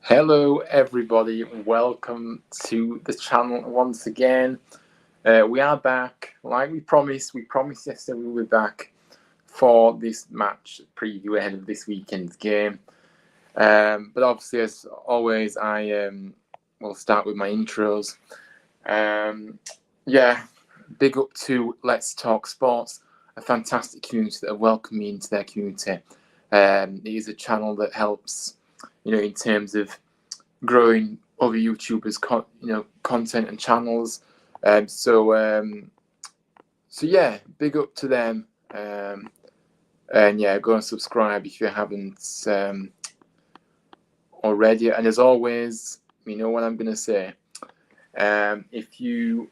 Hello, everybody. Welcome to the channel once again. We are back, like we promised. We promised yesterday we would be back for this match preview ahead of this weekend's game. But obviously, as always, I will start with my intros. Big up to Let's Talk Sports, a fantastic community that have welcomed me into their community. It is a channel that helps, in terms of growing other YouTubers' content and channels. Big up to them. Go and subscribe if you haven't already. And as always, you know what I'm going to say. If you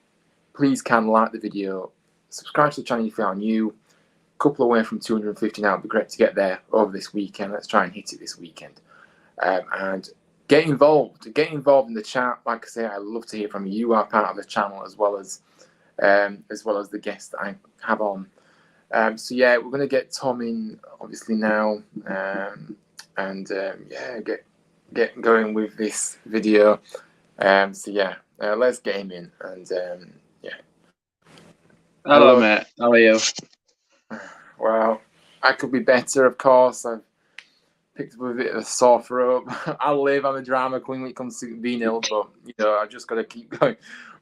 please can like the video, subscribe to the channel if you are new. A couple away from 250 now. It'd be great to get there over this weekend. Let's try and hit it this weekend. And get involved in the chat. Like I say, I love to hear from you. You are part of the channel as well as the guests that I have on. We're going to get Tom in obviously now, get going with this video. Let's get him in and Hello, mate. How are you? Well, I could be better, of course. I've picked up a bit of a sore throat. I'm a drama queen when it comes to being ill, but I've just got to keep going.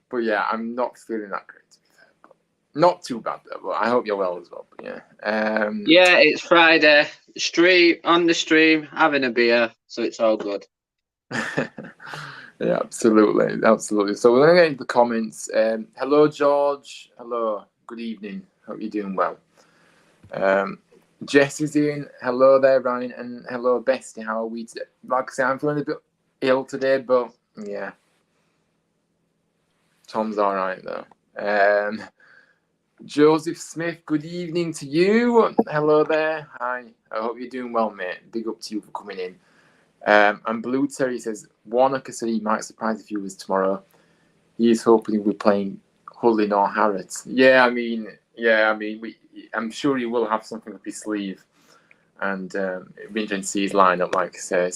But yeah, I'm not feeling that great, to be fair. But not too bad though. But I hope you're well as well. But yeah, it's Friday. On the stream, having a beer, so it's all good. Yeah, absolutely. So we're going to get into the comments. Hello, George. Hello. Good evening. Hope you're doing well. Jess is in. Hello there, Ryan, and hello, Bestie. How are we today? Like I say, I'm feeling a bit ill today, but yeah, Tom's all right though. Joseph Smith, good evening to you. Hello there. Hi. I hope you're doing well, mate. Big up to you for coming in. And Blue Terry says Warnock said he might surprise the viewers tomorrow. He is hoping we're playing Hullin or Harrods. I'm sure he will have something up his sleeve, and it'll be interesting to see his lineup, like I say.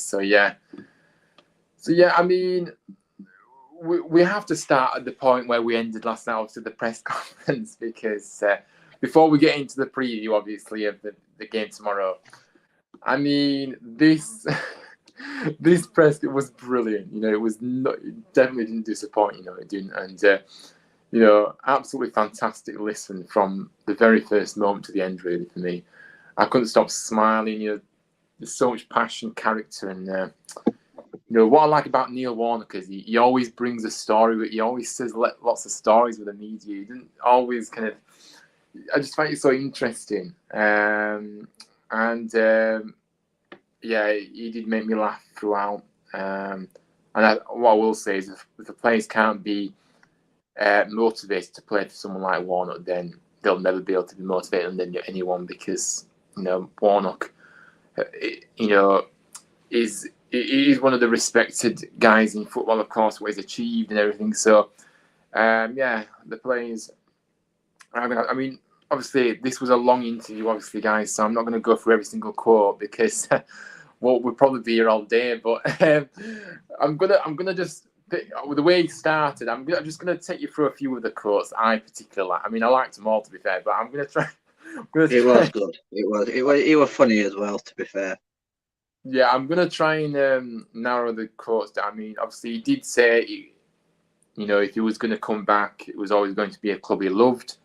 We have to start at the point where we ended last night, obviously the press conference, because before we get into the preview, obviously, of the game tomorrow, I mean, this this press was brilliant. It definitely didn't disappoint. It didn't, and absolutely fantastic listen from the very first moment to the end, really, for me. I couldn't stop smiling. There's so much passion, character, and what I like about Neil Warnocks is he always brings a story, but he always says lots of stories with the media. He didn't always I just find it so interesting. He did make me laugh throughout. What I will say is if the players can't be motivated to play for someone like Warnock, then they'll never be able to be motivated than anyone, because Warnock, is one of the respected guys in football, of course, what he's achieved and everything. So, the players. I mean, obviously, this was a long interview, obviously, guys. So I'm not going to go through every single quote because we'll probably be here all day. But I'm gonna just. With the way he started, I'm just going to take you through a few of the quotes I particularly like. I mean, I liked them all, to be fair, but I'm going to try. It was good. It was funny as well, to be fair. Yeah, I'm going to try and narrow the quotes down. I mean, obviously, he did say, if he was going to come back, it was always going to be a club he loved.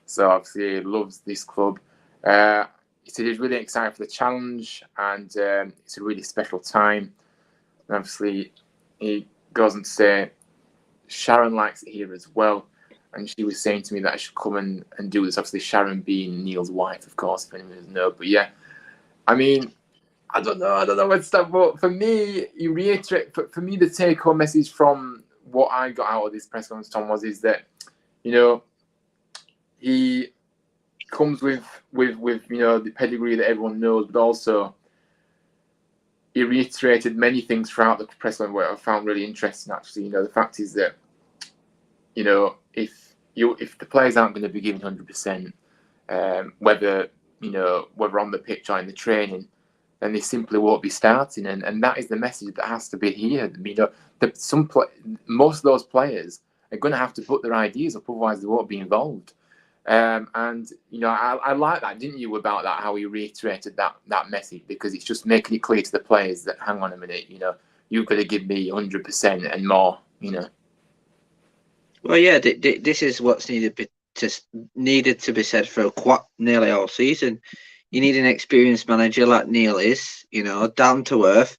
So, obviously, he loves this club. He said he's really excited for the challenge, and it's a really special time. And obviously, he goes on to say Sharon likes it here as well, and she was saying to me that I should come and do this. Obviously, Sharon being Neil's wife, of course, if anyone doesn't know. But yeah, I mean, I don't know where to start. But for me, you reiterate. For me, the take-home message from what I got out of this press conference, Tom, is that he comes with the pedigree that everyone knows, but also he reiterated many things throughout the press conference where I found really interesting. Actually, the fact is that if the players aren't going to be giving 100%, whether on the pitch or in the training, then they simply won't be starting. And that is the message that has to be here. You know, most of those players are going to have to put their ideas up, otherwise they won't be involved. And you know, I like that, didn't you, about that, how he reiterated that message, because it's just making it clear to the players that, hang on a minute, you know, you've got to give me 100% and more, you know. Well, yeah, this is what's needed to be said for nearly all season. You need an experienced manager like Neil is, you know, down to earth.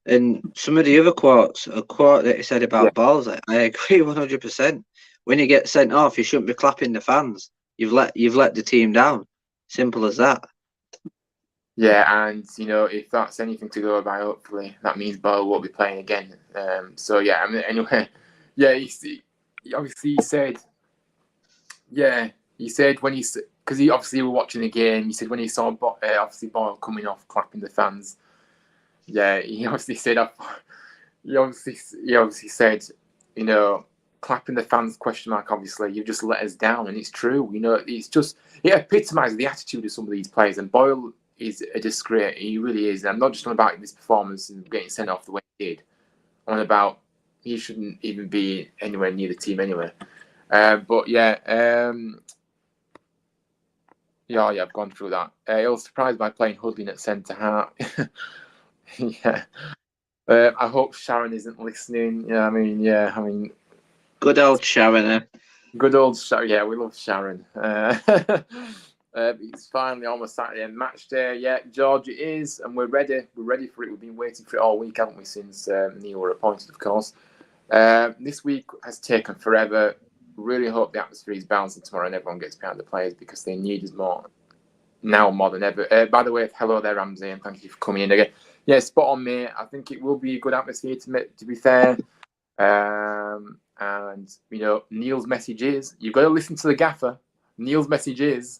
And some of the other quotes, a quote that he said about balls, I agree 100%. When you get sent off, you shouldn't be clapping the fans. You've let the team down. Simple as that. Yeah, and you know, if that's anything to go by, hopefully that means Ball won't be playing again. So yeah, I mean, anyway, yeah, he obviously said, when because he obviously were watching the game. He said when he saw obviously Ball coming off clapping the fans. Yeah, he obviously said, he obviously said, you know, clapping the fans ? Obviously, you've just let us down, and it's true. You know, it's just, it epitomises the attitude of some of these players, and Boyle is a disgrace. He really is. And I'm not just on about this performance and getting sent off the way he did. I'm on about he shouldn't even be anywhere near the team anyway. But yeah, I've gone through that. I was surprised by playing Hudlin at centre half. Yeah. I hope Sharon isn't listening. Yeah, I mean, good old Sharon. Good old Sharon. Yeah, we love Sharon. It's finally almost Saturday and match day. Yeah, George, it is, and we're ready. We're ready for it. We've been waiting for it all week, haven't we? Since Neil were appointed, of course. This week has taken forever. Really hope the atmosphere is balancing tomorrow and everyone gets behind the players, because they need us more than ever. By the way, hello there, Ramsey, and thank you for coming in again. Yeah, spot on, mate. I think it will be a good atmosphere, to be fair. And, you know, Neil's message is, you've got to listen to the gaffer. Neil's message is,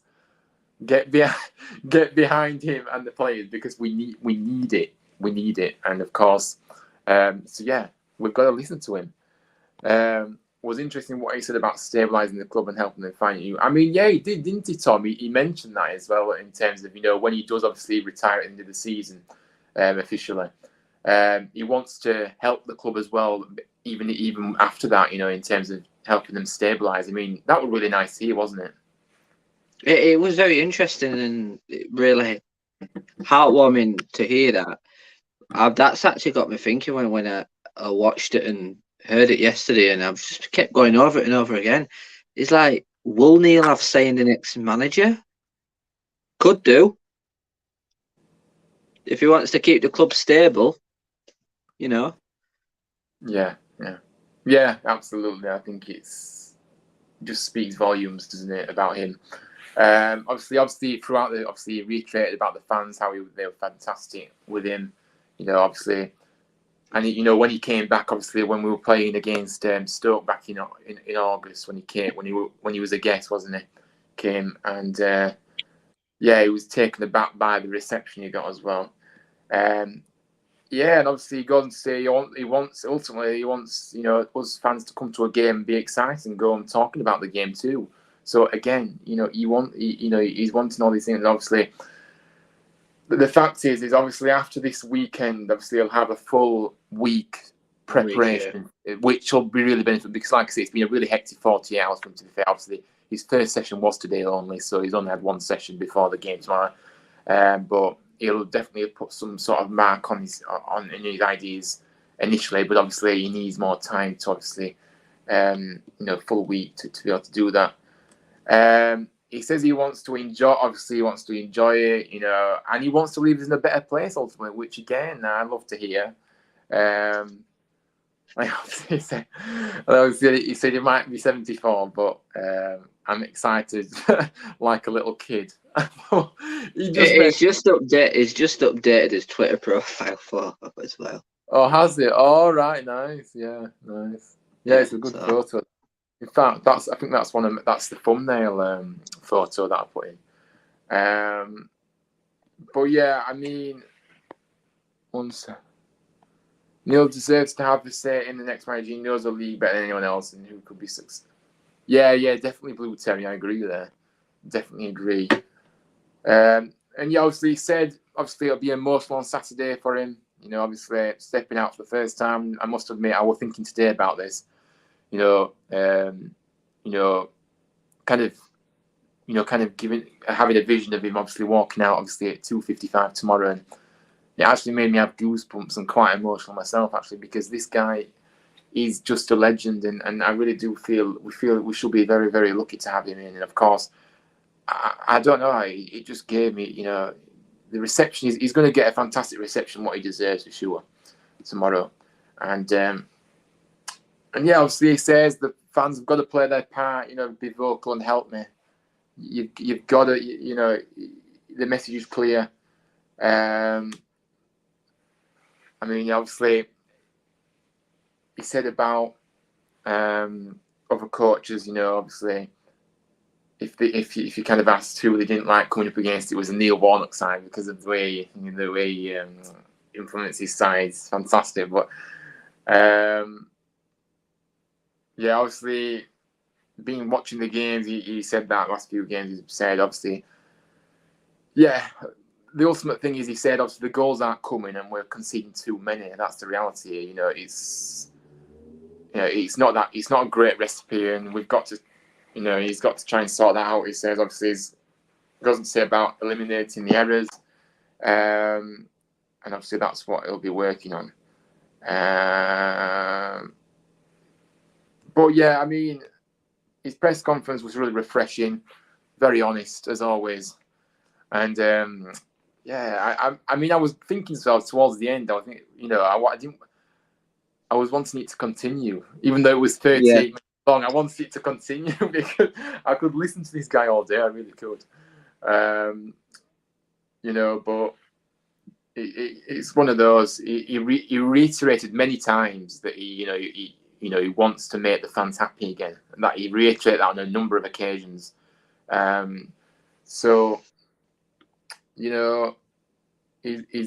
get behind him and the players, because we need it. We need it. And, of course, so, yeah, we've got to listen to him. Was interesting what he said about stabilising the club and helping them find you. I mean, yeah, he did, didn't he, Tom? He mentioned that as well, in terms of, you know, when he does obviously retire at the end of the season, officially. He wants to help the club as well, even after that, you know, in terms of helping them stabilise. I mean, that was really nice to hear, wasn't it? It was very interesting and really heartwarming to hear that. That's actually got me thinking when I watched it and heard it yesterday, and I've just kept going over it and over again. It's like, will Neil have say in the next manager? Could do. If he wants to keep the club stable, you know. Yeah, absolutely. I think it just speaks volumes, doesn't it, about him? Obviously, throughout he reiterated about the fans, how they were fantastic with him. You know, obviously, and you know, when he came back, obviously, when we were playing against Stoke back in August, when he was a guest, wasn't he? Came and he was taken aback by the reception he got as well. Yeah, and obviously he goes and say he wants you know, us fans to come to a game and be excited and go on talking about the game too. So again, you know, he's wanting all these things. And obviously, the fact is obviously after this weekend, obviously he'll have a full week preparation, which will be really beneficial, because, like I say, it's been a really hectic 48 hours for him, to be fair. Obviously, his first session was today only, so he's only had one session before the game tomorrow. But he'll definitely put some sort of mark on his ideas initially, but obviously he needs more time to obviously, full week to be able to do that. He says he wants to enjoy. Obviously, he wants to enjoy it, you know, and he wants to leave us in a better place ultimately, which again I love to hear. He said he might be 74, but I'm excited like a little kid. He's just updated his Twitter profile for as well. Oh, has it? All right, nice. Yeah, nice. Yeah, it's a good photo. In fact, I think that's the thumbnail photo that I put in. But yeah, I mean, one sec. Neil deserves to have a say in the next manager. He knows the league better than anyone else, and who could be successful. Yeah, definitely Blue Terry. I agree with that. Definitely agree. And he obviously said obviously it'll be emotional on Saturday for him. You know, obviously stepping out for the first time. I must admit, I was thinking today about this. You know, kind of, having a vision of him obviously walking out, obviously at 2:55 tomorrow, and it actually made me have goosebumps and quite emotional myself, actually, because this guy is just a legend, and I really do feel we should be very, very lucky to have him in. And of course, I don't know, it just gave me, the reception is he's going to get a fantastic reception, what he deserves for sure tomorrow, and yeah, obviously he says the fans have got to play their part, be vocal and help me. You've got to, the message is clear. I mean, obviously, he said about other coaches, obviously, if you kind of asked who they didn't like coming up against, it was a Neil Warnocks side because of the way he influences his sides. Fantastic, but yeah, obviously, watching the games, he said that last few games he said, obviously, yeah, the ultimate thing is he said, obviously, the goals aren't coming and we're conceding too many. That's the reality. It's not a great recipe, and we've got to, he's got to try and sort that out. He says, obviously, he doesn't say about eliminating the errors, and obviously that's what he'll be working on. But yeah, I mean, his press conference was really refreshing, very honest as always, and yeah, I mean, I was thinking towards the end. I was thinking, I was wanting it to continue, even though it was 38 minutes long. I wanted it to continue because I could listen to this guy all day. I really could, But it's one of those. He reiterated many times that he wants to make the fans happy again, and that he reiterated that on a number of occasions. So, he's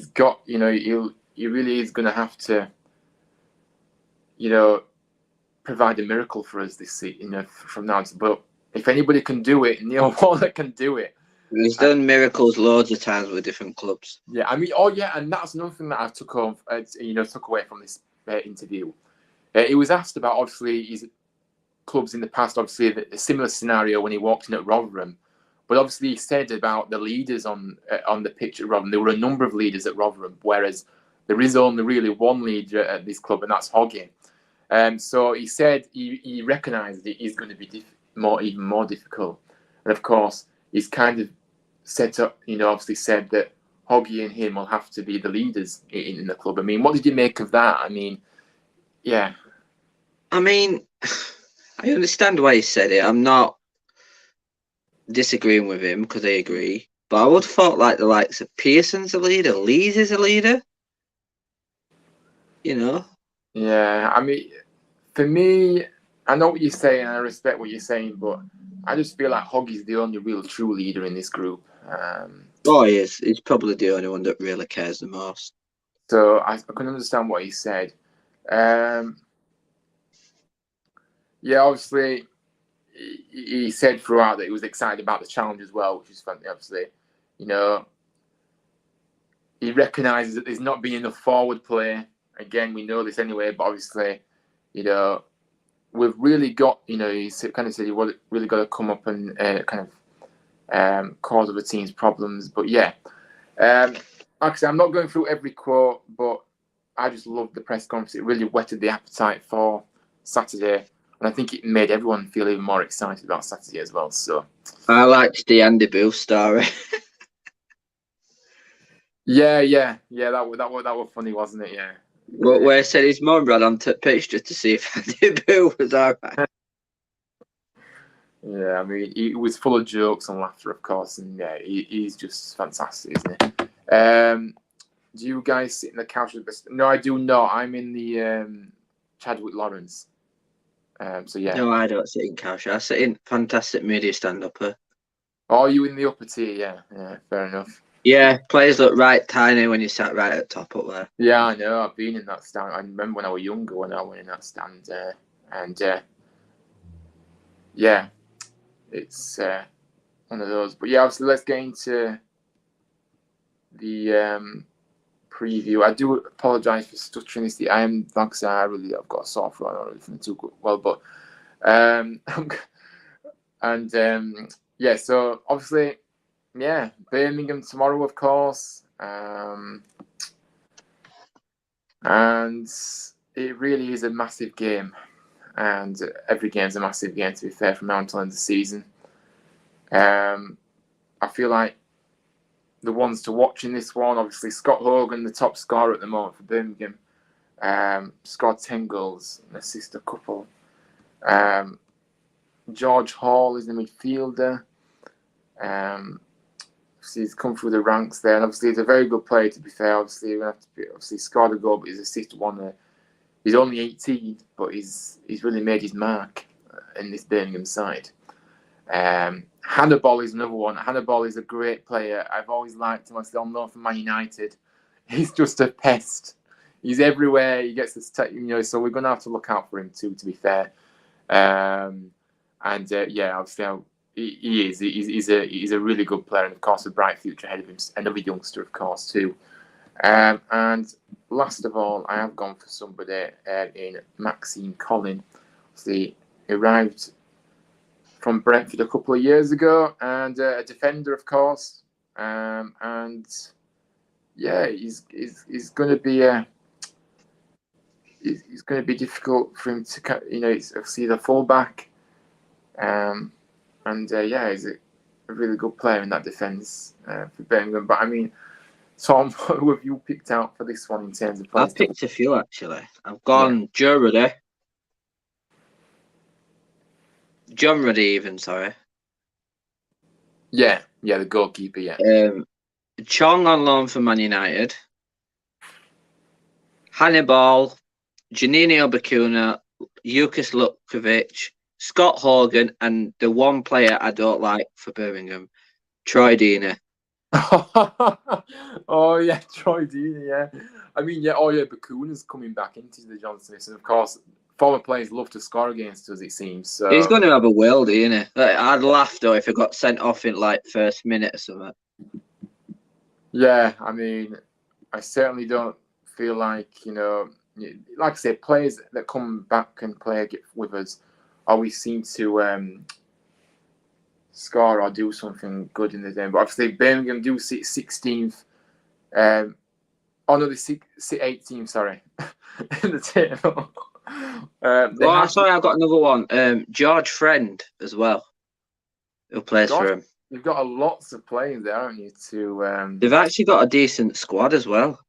got, he really is going to have to, provide a miracle for us this season, from now. But if anybody can do it, Neil Warnock can do it. He's done miracles loads of times with different clubs. Yeah, I mean, and that's another thing that I took away from this interview. He was asked about, obviously, his clubs in the past, obviously, a similar scenario when he walked in at Rotherham. But obviously, he said about the leaders on the pitch at Rotherham. There were a number of leaders at Rotherham, whereas there is only really one leader at this club, and that's Hoggy. So he said he recognised it is going to be even more difficult. And of course, he's kind of set up, obviously said that Hoggy and him will have to be the leaders in the club. I mean, what did you make of that? I mean, yeah. I mean, I understand why he said it. I'm not disagreeing with him because I agree. But I would have thought like the likes of Pearson's a leader, Lees is a leader. Yeah, I mean, for me, I know what you're saying, and I respect what you're saying, but I just feel like Hoggy's the only real true leader in this group. He is. He's probably the only one that really cares the most. So I can understand what he said. Yeah, obviously, he said throughout that he was excited about the challenge as well, which is funny. Obviously, he recognises that there's not been enough forward play. Again, we know this anyway, but obviously, we've really got, he kind of said you really got to come up and cause other teams problems. But yeah, actually, I'm not going through every quote, but I just loved the press conference. It really whetted the appetite for Saturday, and I think it made everyone feel even more excited about Saturday as well. So I liked the Andy Booth story. Yeah, that was funny, wasn't it? Yeah. Where he said his mum ran onto the pitch just to see if Andy Booth was alright. Yeah, I mean, he was full of jokes and laughter, of course, and yeah, he's just fantastic, isn't he? Do you guys sit in the couch? No, I do not. I'm in the Chadwick Lawrence. So yeah. No, I don't sit in couch. I sit in fantastic media stand-upper. Oh, are you in the upper tier? Yeah, fair enough. Yeah, players look right tiny when you sat right at the top up there. Yeah, I know. I've been in that stand. I remember when I was younger when I went in that stand, and yeah, it's one of those. But yeah, obviously, let's get into the preview. I do apologise for stuttering this. I am, like I said, I've got a sore throat. I don't really feel too well, but yeah. So obviously, yeah, Birmingham tomorrow, of course, and it really is a massive game, and every game's a massive game. To be fair, from now until the end of the season, I feel like the ones to watch in this one, obviously Scott Hogan, the top scorer at the moment for Birmingham, scored 10 goals and assisted a couple. George Hall is the midfielder. He's come through the ranks there, and obviously he's a very good player. To be fair, obviously scored a goal, but he's assisted one. He's only 18, but he's really made his mark in this Birmingham side. Hannibal is another one. Hannibal is a great player. I've always liked him. I still know from Man United. He's just a pest. He's everywhere. He gets this, so we're going to have to look out for him too, to be fair. Yeah, obviously he is. He's a really good player, and of course a bright future ahead of him. Another youngster, of course, too. And last of all, I have gone for somebody in Maxime Collin. Obviously, he arrived from Brentford a couple of years ago, and a defender, of course. And yeah, he's going to be he's going to be difficult for him to, it's obviously the fullback. Yeah, he's a really good player in that defence for Birmingham. But I mean, Tom, who have you picked out for this one in terms of players? I've picked a few actually. I've gone Joe Ruddy. John Ruddy, even, sorry. Yeah, the goalkeeper, yeah. Chong on loan for Man United. Hannibal, Janino Bacuna, Jukas Lukkovic, Scott Hogan, and the one player I don't like for Birmingham, Troy Deeney. Oh, yeah, Troy Deeney, yeah. I mean, Bacuna's coming back into the John Smiths, and of course, former players love to score against us, it seems. So he's going to have a worldie, isn't he? I'd laugh though if he got sent off in first minute or something. Yeah, I mean, I certainly don't feel like, like I said, players that come back and play with us always seem to score or do something good in the game. But obviously, Birmingham do sit 16th. They sit 18th, sorry, in the table. Sorry, I've got another one. George Friend as well, who plays for him. You've got lots of players there, haven't you? They've actually got a decent squad as well.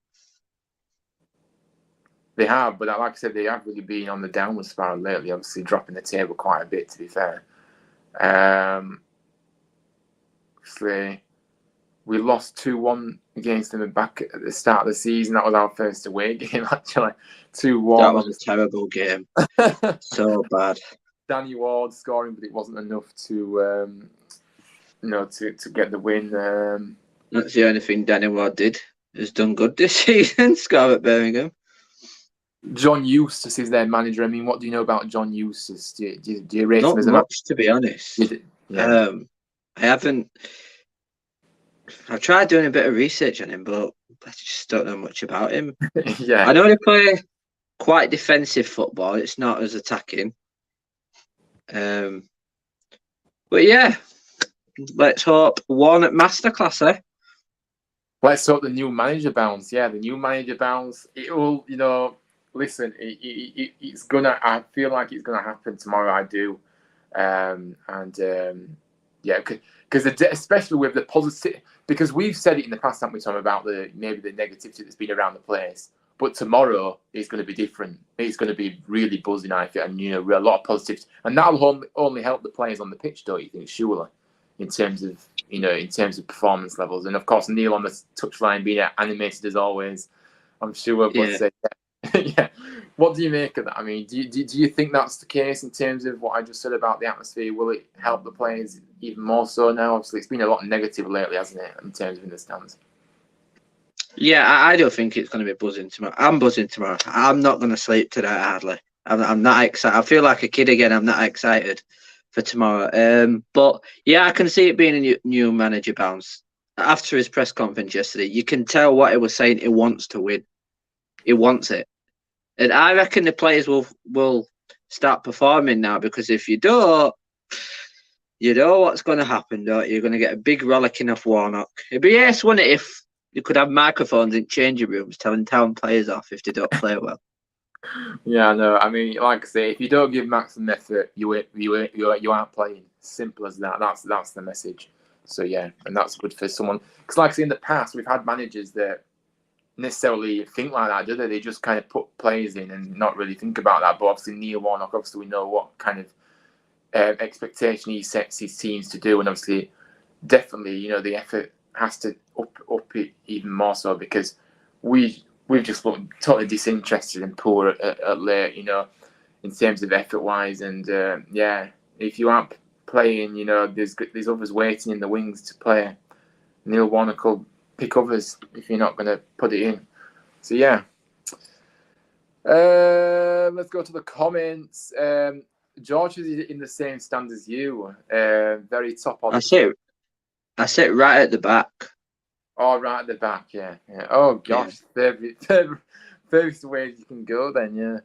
They have, but like I said, they have really been on the downward spiral lately, obviously dropping the table quite a bit, to be fair. Obviously, we lost 2-1 against them back at the start of the season. That was our first away game, actually. 2-1. That was a terrible game. So bad. Danny Ward scoring, but it wasn't enough to to get the win. That's the only thing Danny Ward did. Has done good this season. Score at Birmingham. John Eustace is their manager. I mean, what do you know about John Eustace? Do you rate him as much, to be honest. Yeah. I haven't. I've tried doing a bit of research on him, but I just don't know much about him. Yeah, I know they play quite defensive football. It's not as attacking. But yeah, let's hope one masterclass, eh? Let's hope the new manager bounce. Yeah, the new manager bounce. It will, listen. It's gonna. I feel like it's gonna happen tomorrow. I do, yeah, because especially with the positive, because we've said it in the past, haven't we, Tom, about maybe the negativity that's been around the place. But tomorrow is going to be different. It's going to be really buzzing, I think, and a lot of positives, and that'll only help the players on the pitch, don't you think? Surely, in terms of performance levels, and of course Neil on the touchline being animated as always, I'm sure. But yeah, what do you make of that? I mean, do you think that's the case in terms of what I just said about the atmosphere? Will it help the players even more so now? Obviously, it's been a lot negative lately, hasn't it, in terms of in the stands? Yeah, I don't think it's going to be buzzing tomorrow. I'm buzzing tomorrow. I'm not going to sleep tonight, hardly. I'm not excited. I feel like a kid again. I'm not excited for tomorrow. But yeah, I can see it being a new manager bounce. after his press conference yesterday, you can tell what he was saying. He wants to win. He wants it. And I reckon the players will start performing now, because if you don't, you know what's going to happen, don't you? You're going to get a big rollicking off Warnock. It'd be ace, wouldn't it, if you could have microphones in changing rooms telling town players off if they don't play well. Yeah, no. I mean, like I say, if you don't give maximum effort, you aren't playing. Simple as that. That's the message. So yeah, and that's good for someone. Because like I say, in the past, we've had managers that necessarily think like that, do they? They just kind of put players in and not really think about that. But obviously, Neil Warnock, obviously, we know what kind of expectation he sets his teams to do, and obviously, definitely, the effort has to up it even more so, because we've just looked totally disinterested and poor at late, in terms of effort wise, and if you aren't playing, there's others waiting in the wings to play. Neil Warnock will pick others if you're not going to put it in. So yeah. Let's go to the comments. George is in the same stand as you. Very top on. I sit right at the back. Oh, right at the back, yeah. Oh gosh, yeah. Furthest way you can go then, yeah.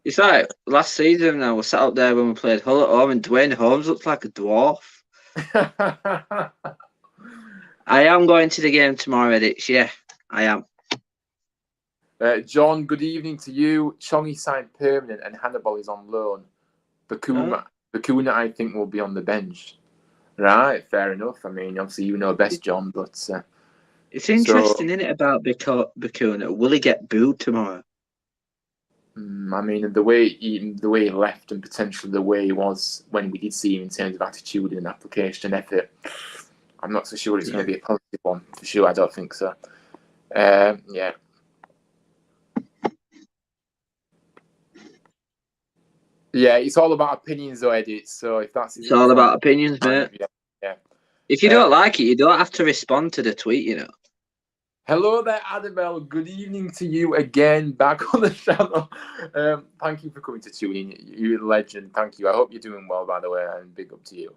It's like last season I was sat up there when we played Hull at home, and Dwayne Holmes looked like a dwarf. I am going to the game tomorrow, Edits. Yeah, I am. John, good evening to you. Chongi signed permanent and Hannibal is on loan. Bakuna, I think, will be on the bench. Right, fair enough. I mean, obviously you know best, John, but it's interesting, isn't it, about Bakuna? Will he get booed tomorrow? I mean, the way he left, and potentially the way he was when we did see him in terms of attitude and application and effort, I'm not so sure it's going to be a positive one for sure. I don't think so. Yeah. Yeah, it's all about opinions, though, Edit. So if that's it's all about opinions, mate. Yeah. If you don't like it, you don't have to respond to the tweet, Hello there, Annabelle. Good evening to you again, back on the channel. Thank you for coming to tune in. You're a legend. Thank you. I hope you're doing well, by the way, and big up to you.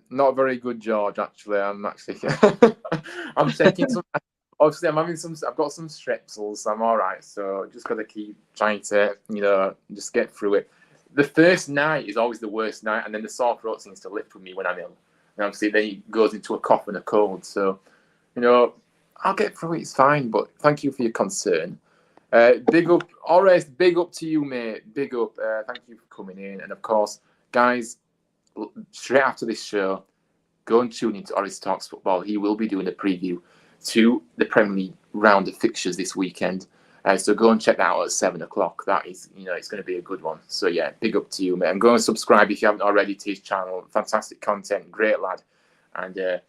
Not very good, George. Actually, I'm taking some. Obviously, I've got some strepsils. So I'm all right. So just got to keep trying to, just get through it. The first night is always the worst night, and then the sore throat seems to lift with me when I'm ill. And obviously, then it goes into a cough and a cold. So, I'll get through it. It's fine. But thank you for your concern. Big up, Ores. Big up to you, mate. Big up. Thank you for coming in. And of course, guys, straight after this show, go and tune into Ores Talks Football. He will be doing a preview to the Premier League round of fixtures this weekend. So go and check that out at 7 o'clock. That is, it's going to be a good one. So yeah, big up to you, mate. And go and subscribe if you haven't already to his channel. Fantastic content, great lad. And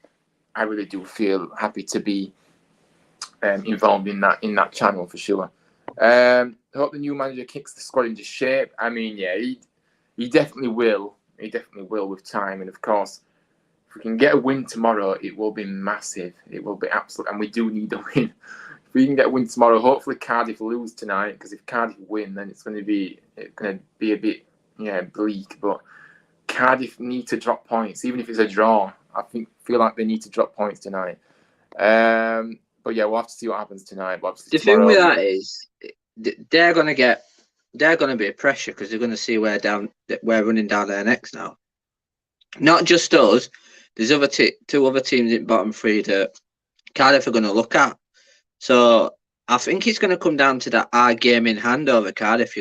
I really do feel happy to be involved in that channel for sure. I hope the new manager kicks the squad into shape. I mean, yeah, he definitely will. He definitely will with time. And of course, if we can get a win tomorrow, it will be massive. It will be absolute. And we do need a win. If we can get a win tomorrow, hopefully Cardiff lose tonight, because if Cardiff win, then it's going to be a bit bleak. But Cardiff need to drop points, even if it's a draw. I feel like they need to drop points tonight. But yeah, we'll have to see what happens tonight. But the thing with that is, they're going to be a pressure, because they're going to see we're running down their necks now. Not just us. There's two other teams in bottom three that Cardiff are going to look at. So I think it's going to come down to our game in hand over Cardiff.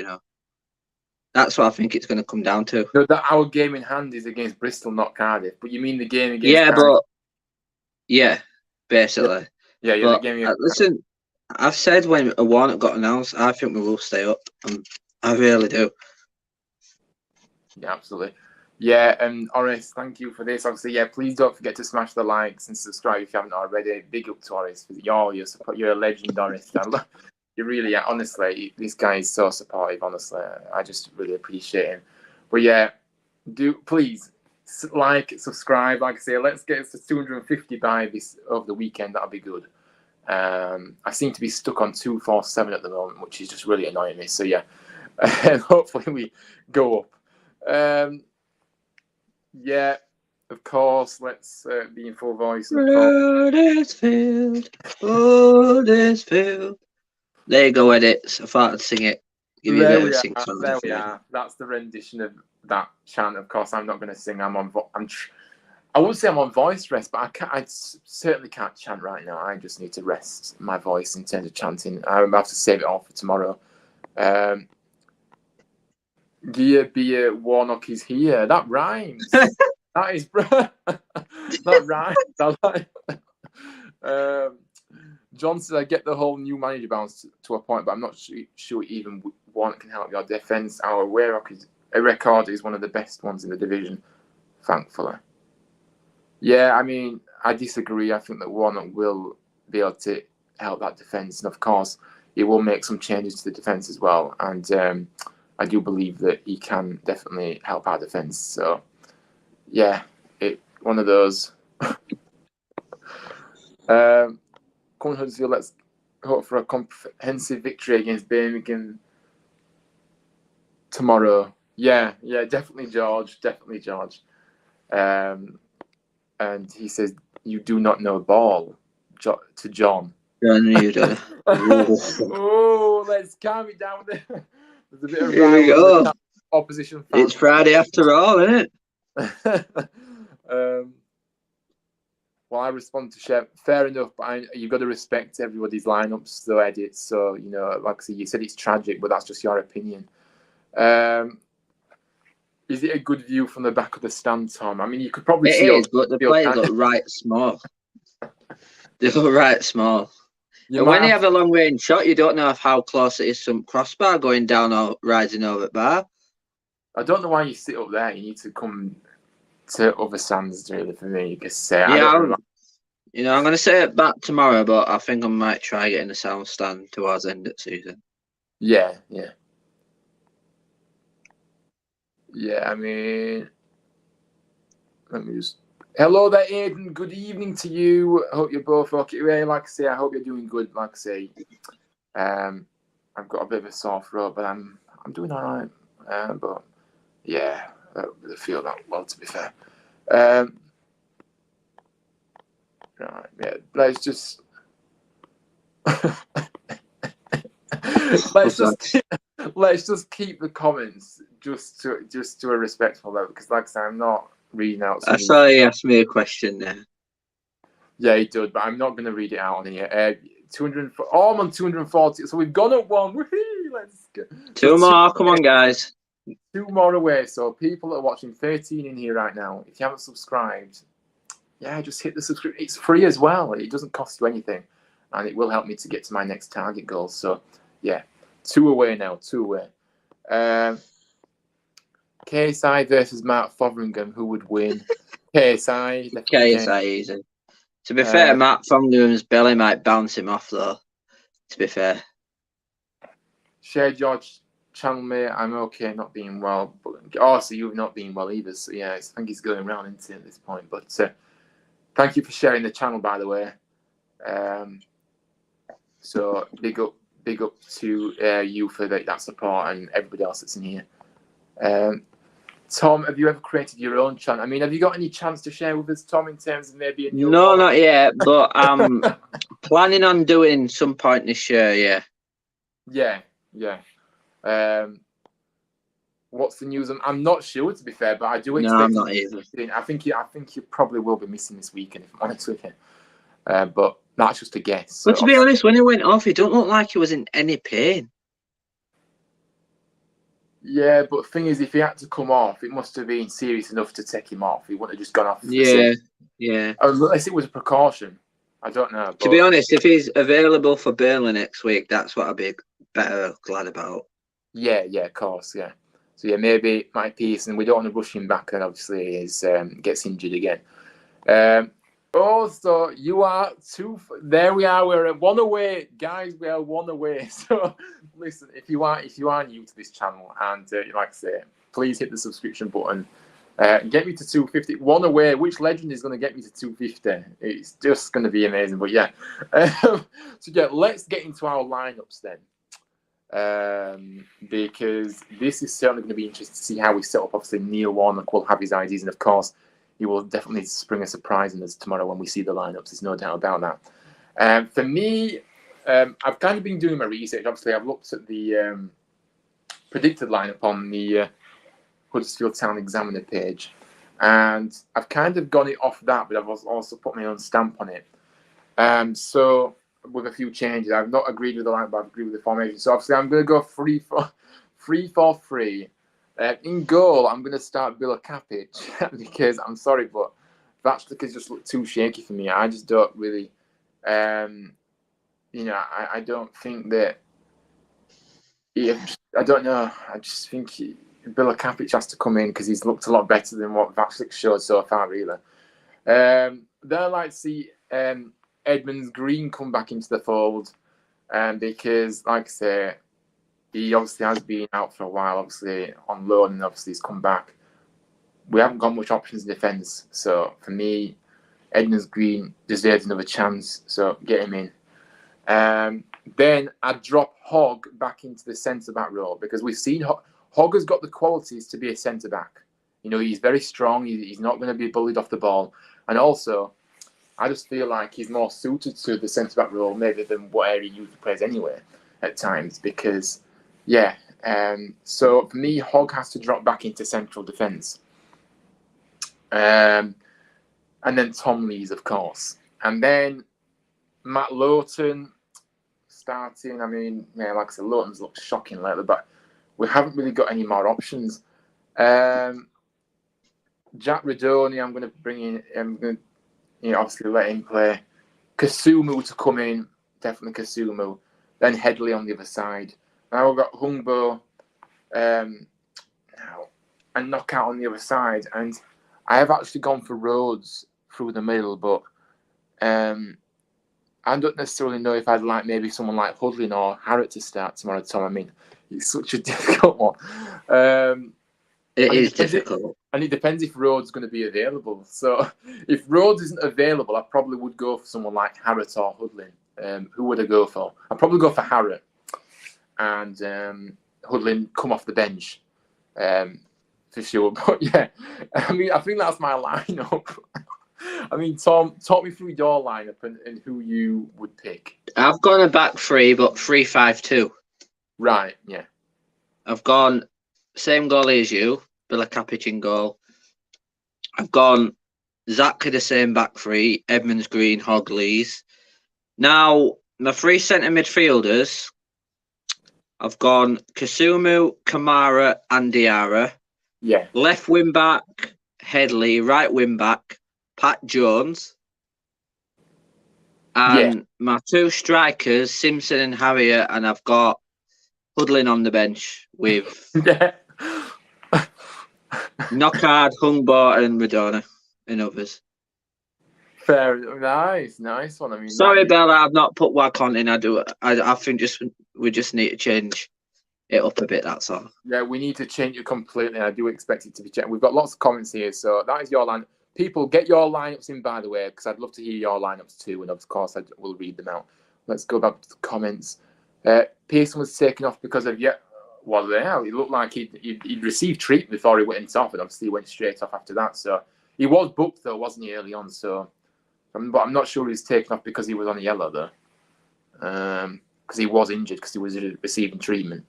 That's what I think it's going to come down to. No, that our game in hand is against Bristol, not Cardiff. But you mean the game against Cardiff? Basically. Yeah. But, the game listen, I've said when a Warnock got announced, I think we will stay up. I really do. Yeah, absolutely. Yeah, Oris, thank you for this. Obviously, yeah, please don't forget to smash the likes and subscribe if you haven't already. Big up to Oris for your support. You're a legend, Oris. You really are. Honestly, this guy is so supportive. Honestly, I just really appreciate him. But yeah, please subscribe. Like I say, let's get us to 250 by this over the weekend. That'll be good. I seem to be stuck on 247 at the moment, which is just really annoying me. So yeah, hopefully we go up. Yeah, of course. Let's be in full voice. Huddersfield, Huddersfield. There you go, edits. I thought I'd sing it. Give you a bit of a sing song. There we are. That's the rendition of that chant. Of course, I'm not going to sing. I would say I'm on voice rest, but I certainly can't chant right now. I just need to rest my voice in terms of chanting. I'm about to save it all for tomorrow. Beer, Warnock is here. That rhymes. That is, that rhymes. I like. John says, I get the whole new manager bounce to a point, but I'm not sure even Warnock can help your defence. Our record is one of the best ones in the division, thankfully. Yeah, I mean, I disagree. I think that Warnock will be able to help that defence. And of course, he will make some changes to the defence as well. And I do believe that he can definitely help our defence. So, yeah, one of those. Come on, Huddersfield, let's hope for a comprehensive victory against Birmingham tomorrow. Yeah, definitely, George. Definitely, George. And he says, you do not know ball, to John. Oh, let's calm it down there. There's a bit of Here we go. Opposition fans. It's Friday after all, isn't it? Well, I respond to Chef. Fair enough, but you've got to respect everybody's lineups, though, edits. So, like I said, you said it's tragic, but that's just your opinion. Is it a good view from the back of the stand, Tom? I mean, you could probably see. It is, but the players look right small. They look right small. And when you have a long range shot, you don't know how close it is some crossbar going down or rising over the bar. I don't know why you sit up there. You need to come to other stands, really, for me. Because I'm going to say it back tomorrow, but I think I might try getting a sound stand towards the end of the season. Yeah. Yeah, I mean, let me just. Hello there, Aidan. Good evening to you. I hope you're both okay. Like I say, I hope you're doing good. Like I say, I've got a bit of a sore throat, but I'm doing all right. But yeah, I don't really feel that well, to be fair. Right, yeah. Let's just let's just keep the comments just to a respectful level, because like I said, I'm not reading out. I saw he asked me a question there. Yeah, he did, but I'm not going to read it out on here. 200. Oh, I'm on 240. So we've gone up one. Woo-hoo, let's go. Two more. Come on, guys. 2 more away. So people that are watching, 13 in here right now. If you haven't subscribed, yeah, just hit the subscribe. It's free as well. It doesn't cost you anything, and it will help me to get to my next target goal. So yeah, 2 away now. 2 away. KSI versus Mark Fotheringham. Who would win? KSI. KSI easy. To be fair, Mark Fotheringham's belly might bounce him off, though. To be fair. Share George channel, mate. I'm okay, not being well. But so you've not been well either. So yeah, I think he's going around into it at this point. But thank you for sharing the channel, by the way. So big up to you for that support and everybody else that's in here. Tom, have you ever created your own channel? I mean, have you got any chance to share with us, Tom, in terms of maybe a new? No, not yet, but I'm planning on doing some point this year. Yeah. What's the news? I'm not sure, to be fair, but I do expect. No, I'm not either. I think you probably will be missing this weekend, if I'm honest with you. But that's just a guess. But to be honest, when he went off, he don't look like he was in any pain. Yeah, but the thing is, if he had to come off, it must have been serious enough to take him off. He wouldn't have just gone off. Yeah. Unless it was a precaution. I don't know. To be honest, if he's available for Burnley next week, that's what I'd be better glad about. Yeah, of course, yeah. So yeah, maybe Mike Pearson. We don't want to rush him back, and obviously he gets injured again. So you are 2. There we are. We're at 1 away, guys. We are 1 away. So listen, if you are new to this channel, and like I say, please hit the subscription button. Get me to 250. 1 away. Which legend is going to get me to 250? It's just going to be amazing. But yeah, so yeah, let's get into our lineups then. because this is certainly going to be interesting to see how we set up. Obviously, Neil Warnock will have his ideas, and of course, he will definitely spring a surprise in us tomorrow when we see the lineups. There's no doubt about that. For me, I've kind of been doing my research. Obviously, I've looked at the predicted lineup on the Huddersfield Town Examiner page, and I've kind of gone it off that, but I've also put my own stamp on it. So with a few changes, I've not agreed with the lineup, but I've agreed with the formation. So obviously, I'm going to go 3-4-3. In goal, I'm going to start Bila Kapic because I'm sorry, but Vaclik has just looked too shaky for me. I just don't really, I don't think that. I don't know. I just think Bila Kapic has to come in because he's looked a lot better than what Vaclik showed so far, really. Then I'd like to see Edmonds Green come back into the fold, because, like I say, he obviously has been out for a while, obviously on loan, and obviously he's come back. We haven't got much options in defence, so for me, Edmonds Green deserves another chance, so get him in. Then I'd drop Hogg back into the centre-back role because we've seen Hogg has got the qualities to be a centre-back. You know, he's very strong, he's not going to be bullied off the ball, and also, I just feel like he's more suited to the centre-back role maybe than what area he usually plays anyway at times because, yeah. So for me, Hogg has to drop back into central defence. And then Tom Lees, of course. And then Matt Lowton starting. I mean, yeah, like I said, Lowton's looked shocking lately, but we haven't really got any more options. Jack Radoni, I'm going to bring in. I'm going to, obviously let him play. Kasumu to come in, definitely Kasumu. Then Headley on the other side. Now we've got Hungbo and Knockout on the other side. And I have actually gone for Rhodes through the middle, but I don't necessarily know if I'd like maybe someone like Hudlin or Harrott to start tomorrow, Tom. I mean, it's such a difficult one. It is difficult. And it depends if Rhodes is going to be available. So if Rhodes isn't available, I probably would go for someone like Harrott or Hudlin. Who would I go for? I'd probably go for Harrott. And Hudlin come off the bench. For sure. But yeah, I mean, I think that's my lineup. I mean, Tom, talk me through your lineup and who you would pick. I've gone a back three, but 3-5-2. Right, yeah. I've gone same goalie as you, Bila Kapic in goal. I've gone exactly the same back three, Edmonds Green, Hogg, Lees. Now, my three centre midfielders, I've gone Kasumu, Kamara, and Diarra. Yeah. Left wing back, Headley. Right wing back, Pat Jones. And my two strikers, Simpson and Harrier, and I've got Hudlin on the bench with Knockard, Hungbo, and Radona and others. Fair, nice one. I mean, sorry, Bella, I've not put Wacon in. I think we just need to change it up a bit. That's all. Yeah, we need to change it completely. I do expect it to be changed. We've got lots of comments here, so that is your line. People, get your lineups in, by the way, because I'd love to hear your lineups too, and of course I will read them out. Let's go back to the comments. Pearson was taken off because of it looked like he'd received treatment before he went off, and obviously he went straight off after that. So he was booked though, wasn't he, early on? So, but I'm not sure he was taken off because he was on yellow though, because he was injured because he was receiving treatment.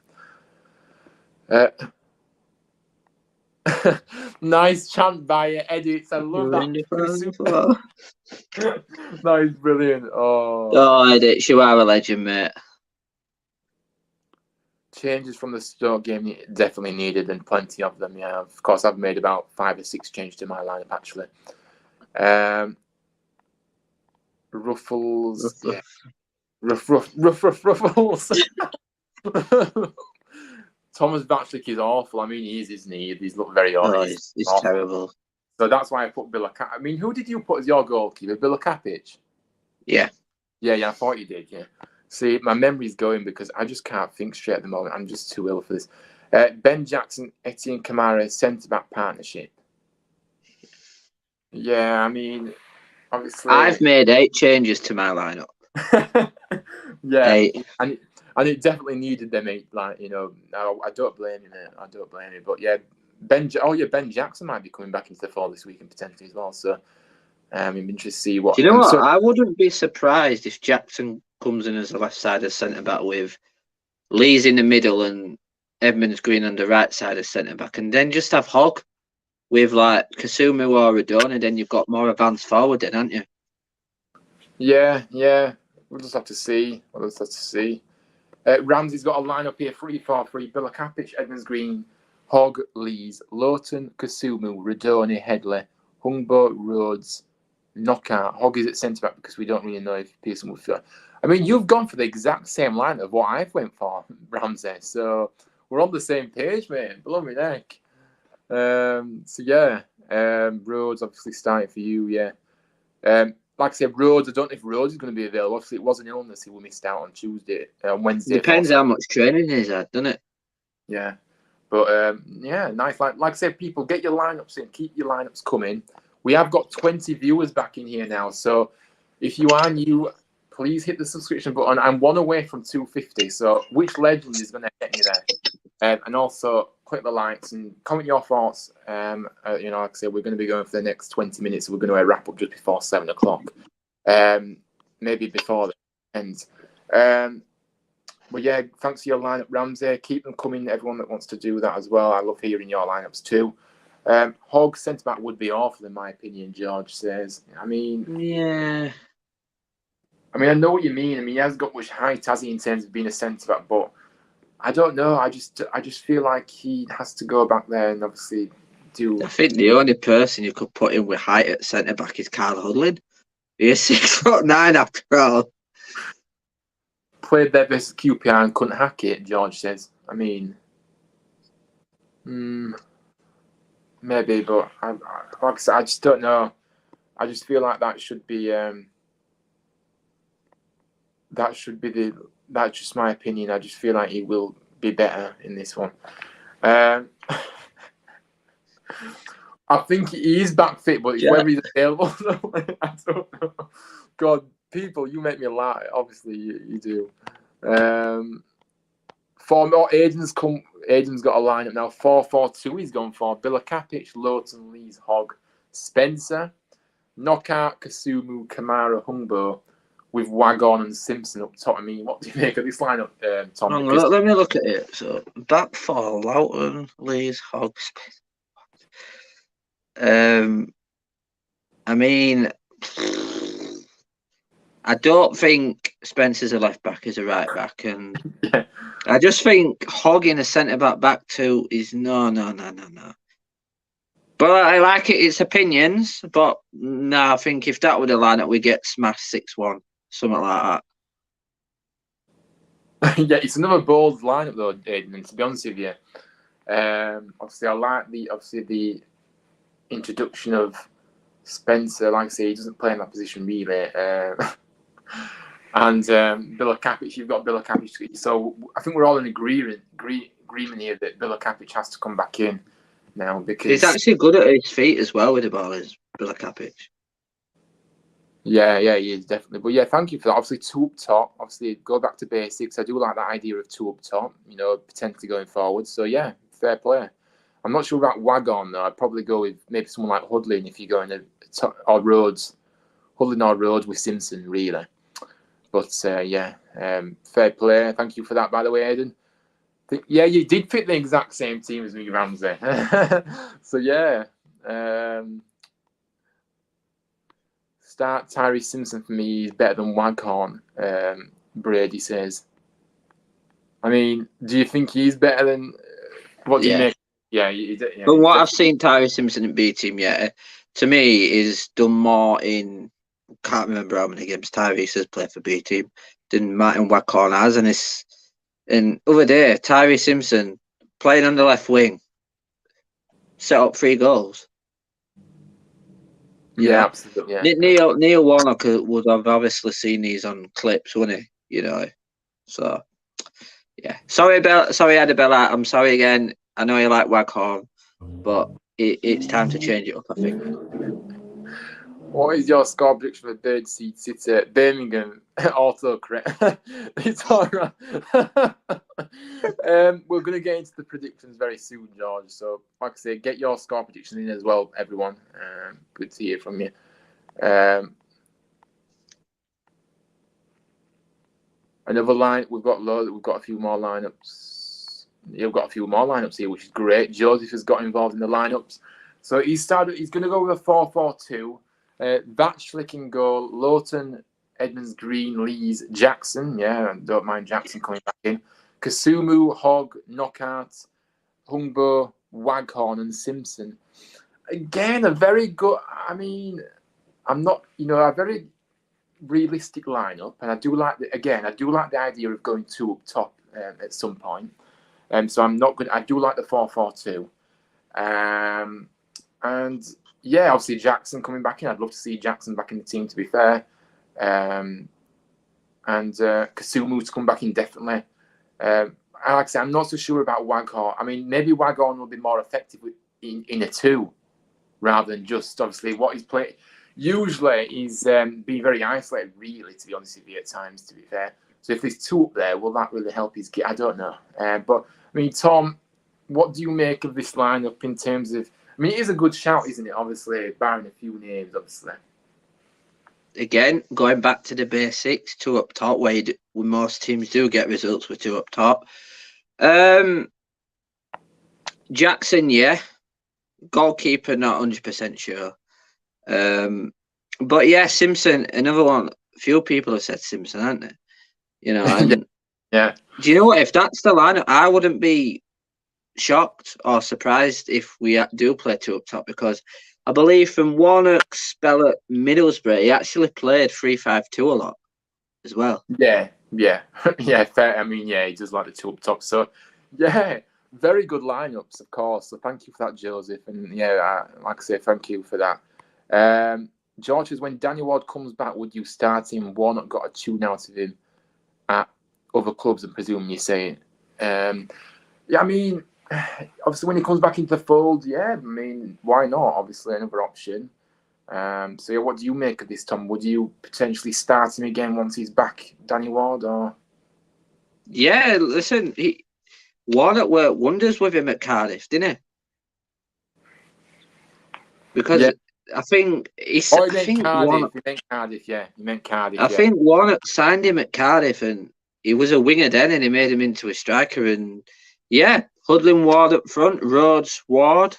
Nice chant by Edits. I love that. That is brilliant. Oh, Edits, you are a legend, mate. Changes from the Stoke game definitely needed, and plenty of them. Yeah, of course, I've made about 5 or 6 changes to my lineup actually. Ruffles, yeah. Ruffles. Thomas Vaclik is awful. I mean, he is, isn't he? He's looked very honest. He's terrible. So that's why I put Bila Kapic. I mean, who did you put as your goalkeeper? Bila Kapic? Yeah. Yeah, I thought you did, yeah. See, my memory's going because I just can't think straight at the moment. I'm just too ill for this. Ben Jackson, Etienne Kamara, centre-back partnership. Yeah, I mean, obviously... I've made 8 changes to my lineup. Yeah. 8. And and it definitely needed them. Like, you know, I don't blame you, mate. I don't blame you. But yeah, Ben Jackson might be coming back into the fold this weekend potentially as well. So I'm interested to see what. Do you know what? So, I wouldn't be surprised if Jackson comes in as a left sided centre back with Lee's in the middle and Edmonds Green on the right side of centre back, and then just have Hogg with like Kasumu or Radon, and then you've got more advanced forward, then, haven't you? yeah. We'll just have to see. Ramsey's got a lineup here: 3-4-3. Bilakapic, Edmonds Green, Hogg, Lees, Lowton, Kasumu, Radoni, Headley, Hungbo, Rhodes, Knockout. Hogg is at centre back because we don't really know if Pearson will fit. I mean, you've gone for the exact same line of what I've went for, Ramsey. So we're on the same page, mate. Below my neck. So yeah, Rhodes obviously starting for you. Yeah. Like I said, Rhodes. I don't know if Rhodes is going to be available. Obviously, it was an illness. He missed out on Wednesday. Depends how much training he's had, doesn't it? Yeah. But yeah, nice. Like I said, people, get your lineups in. Keep your lineups coming. We have got 20 viewers back in here now. So if you are new, please hit the subscription button. I'm one away from 250. So which legend is going to get me there? And also click the likes and comment your thoughts. You know, like I said, we're going to be going for the next 20 minutes. We're going to wrap up just before 7 o'clock. Maybe before the end. But yeah, thanks for your lineup, Ramsey. Keep them coming, everyone that wants to do that as well. I love hearing your lineups too. Hogg centre back would be awful in my opinion, George says. I mean, yeah. I mean, I know what you mean. I mean, he hasn't got much height, has he, in terms of being a centre back, but I don't know. I just feel like he has to go back there and obviously do. I think the only person you could put in with height at centre back is Carl Hudlin. He's 6'9" after all. Played there versus QPR and couldn't hack it, George says. I mean, maybe, but like I said, I just don't know. I just feel like that should be that's just my opinion. I just feel like he will be better in this one. I think he is back fit, but whether he's available, I don't know. God, people, you make me laugh. Obviously, you do. Aiden's got a lineup now. 4-4-2. He's gone for Bilakapic, Lowton, Lees, Hogg, Spencer, Knockout, Kasumu, Kamara, Hungbo, with Wagon and Simpson up top. I mean, what do you make of this lineup, Tom? Let me look at it. So back four: Lowton, Lees, Hogg, Spencer. I mean, I don't think Spencer's a left back, he's a right back, and yeah. I just think Hogg in a centre back two is no. But I like it. It's opinions, but no, I think if that were the lineup, we get smashed 6-1, something like that. Yeah, it's another bold lineup though, Aiden. And to be honest with you, obviously I like the introduction of Spencer. Like I say, he doesn't play in that position really. And Bilakapic, you've got Bilakapic. So I think we're all in agreement here that Bilakapic has to come back in now because he's actually good at his feet as well with the ball, is Bilakapic. Yeah, he is definitely. But yeah, thank you for that. Obviously, 2 up top. Obviously, go back to basics. I do like that idea of 2 up top. You know, potentially going forward. So yeah, fair play. I'm not sure about Wagon though. I'd probably go with maybe someone like Hudlin if you're going to or Rhodes. Hudlin or Rhodes with Simpson, really. But yeah, fair play. Thank you for that, by the way, Aiden. Yeah, you did pick the exact same team as me, Ramsey. So yeah, start Tyree Simpson for me is better than Waghorn. Brady says. I mean, do you think he's better than? What do you make? Yeah, But what I've seen Tyree Simpson in B team, to me is done more in. Can't remember how many games Tyrese has played for B team than Martin Waghorn has, and other day Tyree Simpson playing on the left wing set up 3 goals. Yeah, absolutely. Yeah. Neil Warnock would have obviously seen these on clips, wouldn't he? You know, so yeah. Sorry, Adabella. I'm sorry again. I know you like Waghorn, but it's time to change it up, I think. What is your score prediction for the third seed City? Birmingham, autocorrect. It's all right. We're going to get into the predictions very soon, George. So, like I say, get your score prediction in as well, everyone. Good to hear from you. Another line, we've got a few more lineups. You've got a few more lineups here, which is great. Joseph has got involved in the lineups. So he's going to go with a 4-4-2. Vatchlick in goal, Lowton, Edmonds, Green, Lees, Jackson. Yeah, don't mind Jackson coming back in. Kasumu, Hogg, Knockout, Humbo, Waghorn, and Simpson. Again, a very good. I mean, I'm not, a very realistic lineup, and I do like the idea of going two up top at some point. So I'm not good. I do like the 4-4-2. And yeah, obviously Jackson coming back in. I'd love to see Jackson back in the team, to be fair. And Kasumu to come back in, definitely. Like I said, I'm not so sure about Waghorn. I mean, maybe Waghorn will be more effective in a 2 rather than just, obviously, what he's played. Usually he's been very isolated, really, to be honest with you, at times, to be fair. So if there's 2 up there, will that really help his kit? I don't know. But, I mean, Tom, what do you make of this lineup in terms of... I mean, it is a good shout, isn't it? Obviously, barring a few names, obviously. Again, going back to the basics, 2 up top, where most teams do get results with 2 up top. Jackson, yeah. Goalkeeper, not 100% sure. But yeah, Simpson, another one. Few people have said Simpson, haven't they? And yeah. Do you know what? If that's the lineup, I wouldn't be shocked or surprised if we do play 2 up top, because I believe from Warnock's spell at Middlesbrough, he actually played 3-5-2 a lot as well. Yeah, fair. I mean, yeah, he does like the 2 up top. So, yeah, very good lineups, of course. So thank you for that, Joseph. And yeah, like I say, thank you for that. George says, when Daniel Ward comes back, would you start him? Warnock got a tune out of him at other clubs, I presume you're saying. Yeah, I mean, obviously when he comes back into the fold, yeah, I mean, why not? Obviously, another option. So yeah, what do you make of this, Tom? Would you potentially start him again once he's back, Danny Ward, or? Yeah, listen, Warnock worked wonders with him at Cardiff, didn't he? Because yeah. I think he's. Oh, he meant Cardiff. Yeah, he meant Cardiff. I think Warnock signed him at Cardiff, and he was a winger then, and he made him into a striker. And yeah, Hudlin Ward up front, Rhodes Ward,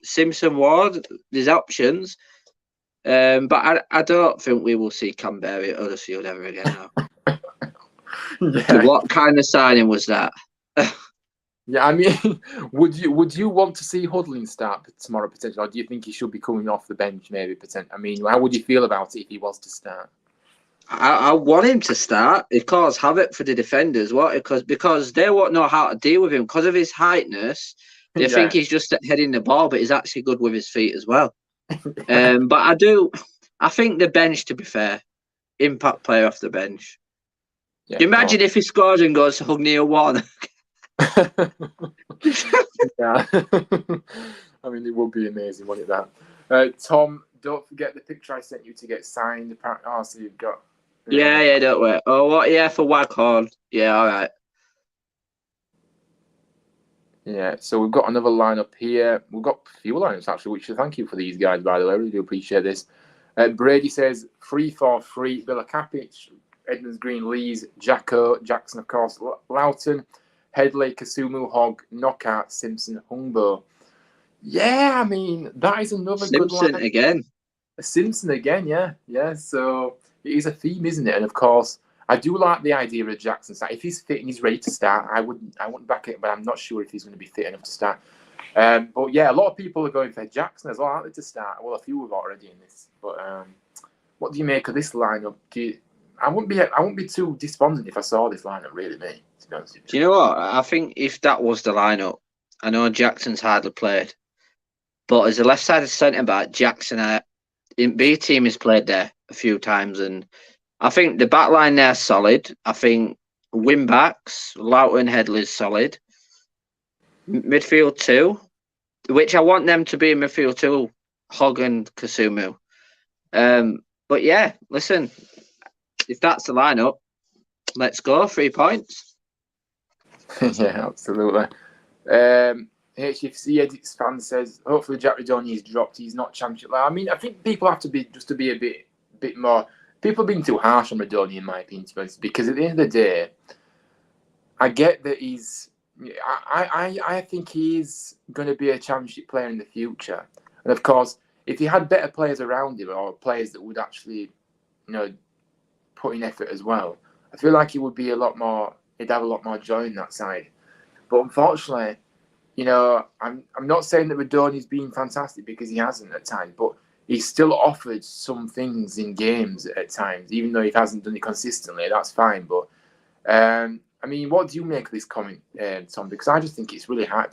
Simpson Ward. There's options, but I don't think we will see Canberra at Huddersfield ever again. No. Yeah. What kind of signing was that? Yeah, I mean, would you want to see Hudlin start tomorrow potentially, or do you think he should be coming off the bench maybe potentially? I mean, how would you feel about it if he was to start? I want him to start. It caused havoc for the defenders. What? Because they won't know how to deal with him because of his heightness. They think he's just heading the ball, but he's actually good with his feet as well. But I think the bench, to be fair, impact player off the bench. Yeah, imagine if he scores and goes to hug Neil Warnock. Yeah. I mean, it would be amazing, wouldn't it, that? Tom, don't forget the picture I sent you to get signed. Oh, so you've got... Yeah, don't worry. Oh, what? Yeah, for Waghorn. Yeah, all right. Yeah, so we've got another lineup here. We've got a few lineups, actually, which thank you for these guys, by the way. I really do appreciate this. Brady says 3-4-3, Villa Capic, Edmonds, Green, Lees, Jacko, Jackson, of course, Loughton, Headley, Kasumu, Hogg, Knockout, Simpson, Humbo. Yeah, I mean, that is another good line. Simpson again. Simpson again, yeah. Yeah, so it is a theme, isn't it? And of course, I do like the idea of Jackson start. If he's fit and he's ready to start, I wouldn't back it, but I'm not sure if he's going to be fit enough to start. But yeah, a lot of people are going for Jackson as well, aren't they, to start? Well, a few have already in this. But what do you make of this lineup? I wouldn't be too despondent if I saw this lineup, really, mate. To be honest with you. Do you know what? I think if that was the lineup, I know Jackson's hardly played, but as a left-sided centre-back, Jackson in B team has played there a few times, and I think the back line there's solid. I think wing-backs, Loughton, Headley's solid. Midfield 2, which I want them to be in midfield 2, Hogg and Kasumu. But yeah, listen, if that's the lineup, let's go. 3 points. Yeah, absolutely. HFC Edits fan says, hopefully Jack Redoni is dropped. He's not championship. I mean, I think people have to be just to be a bit more. People are being too harsh on Redoni, in my opinion, to be honest, because at the end of the day, I get that he's. I think he's going to be a championship player in the future, and of course, if he had better players around him or players that would actually, put in effort as well, I feel like he would be a lot more. He'd have a lot more joy in that side. But unfortunately, I'm not saying that Radoni's been fantastic because he hasn't at times, but he's still offered some things in games at times, even though he hasn't done it consistently. That's fine. But I mean, what do you make of this comment, Tom? Because I just think it's really hard.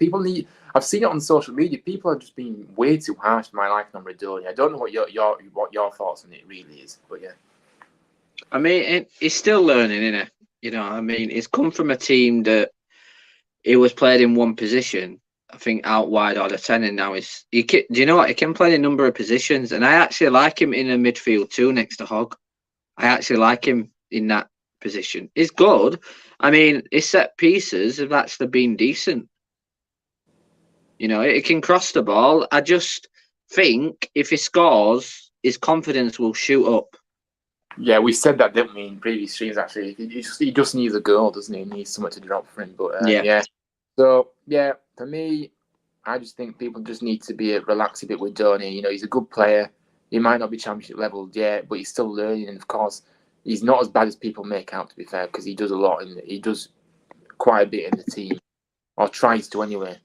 I've seen it on social media. People are just being way too harsh to my liking on Radoni. I don't know what your thoughts on it really is, but yeah. I mean, he's still learning, isn't he? I mean, he's come from a team that he was played in one position, I think out wide or the 10, and now do you know what? He can play in a number of positions, and I actually like him in a midfield too, next to Hogg. I actually like him in that position. He's good. I mean, his set pieces have actually been decent. He can cross the ball. I just think if he scores, his confidence will shoot up. Yeah, we said that, didn't we, in previous streams, actually. He just needs a goal, doesn't he? He needs something to drop for him. But yeah. So, yeah, for me, I just think people just need to be relaxed a bit with Donny. He's a good player. He might not be championship level yet, but he's still learning. And, of course, he's not as bad as people make out, to be fair, because he does a lot. He does quite a bit in the team, or tries to anyway.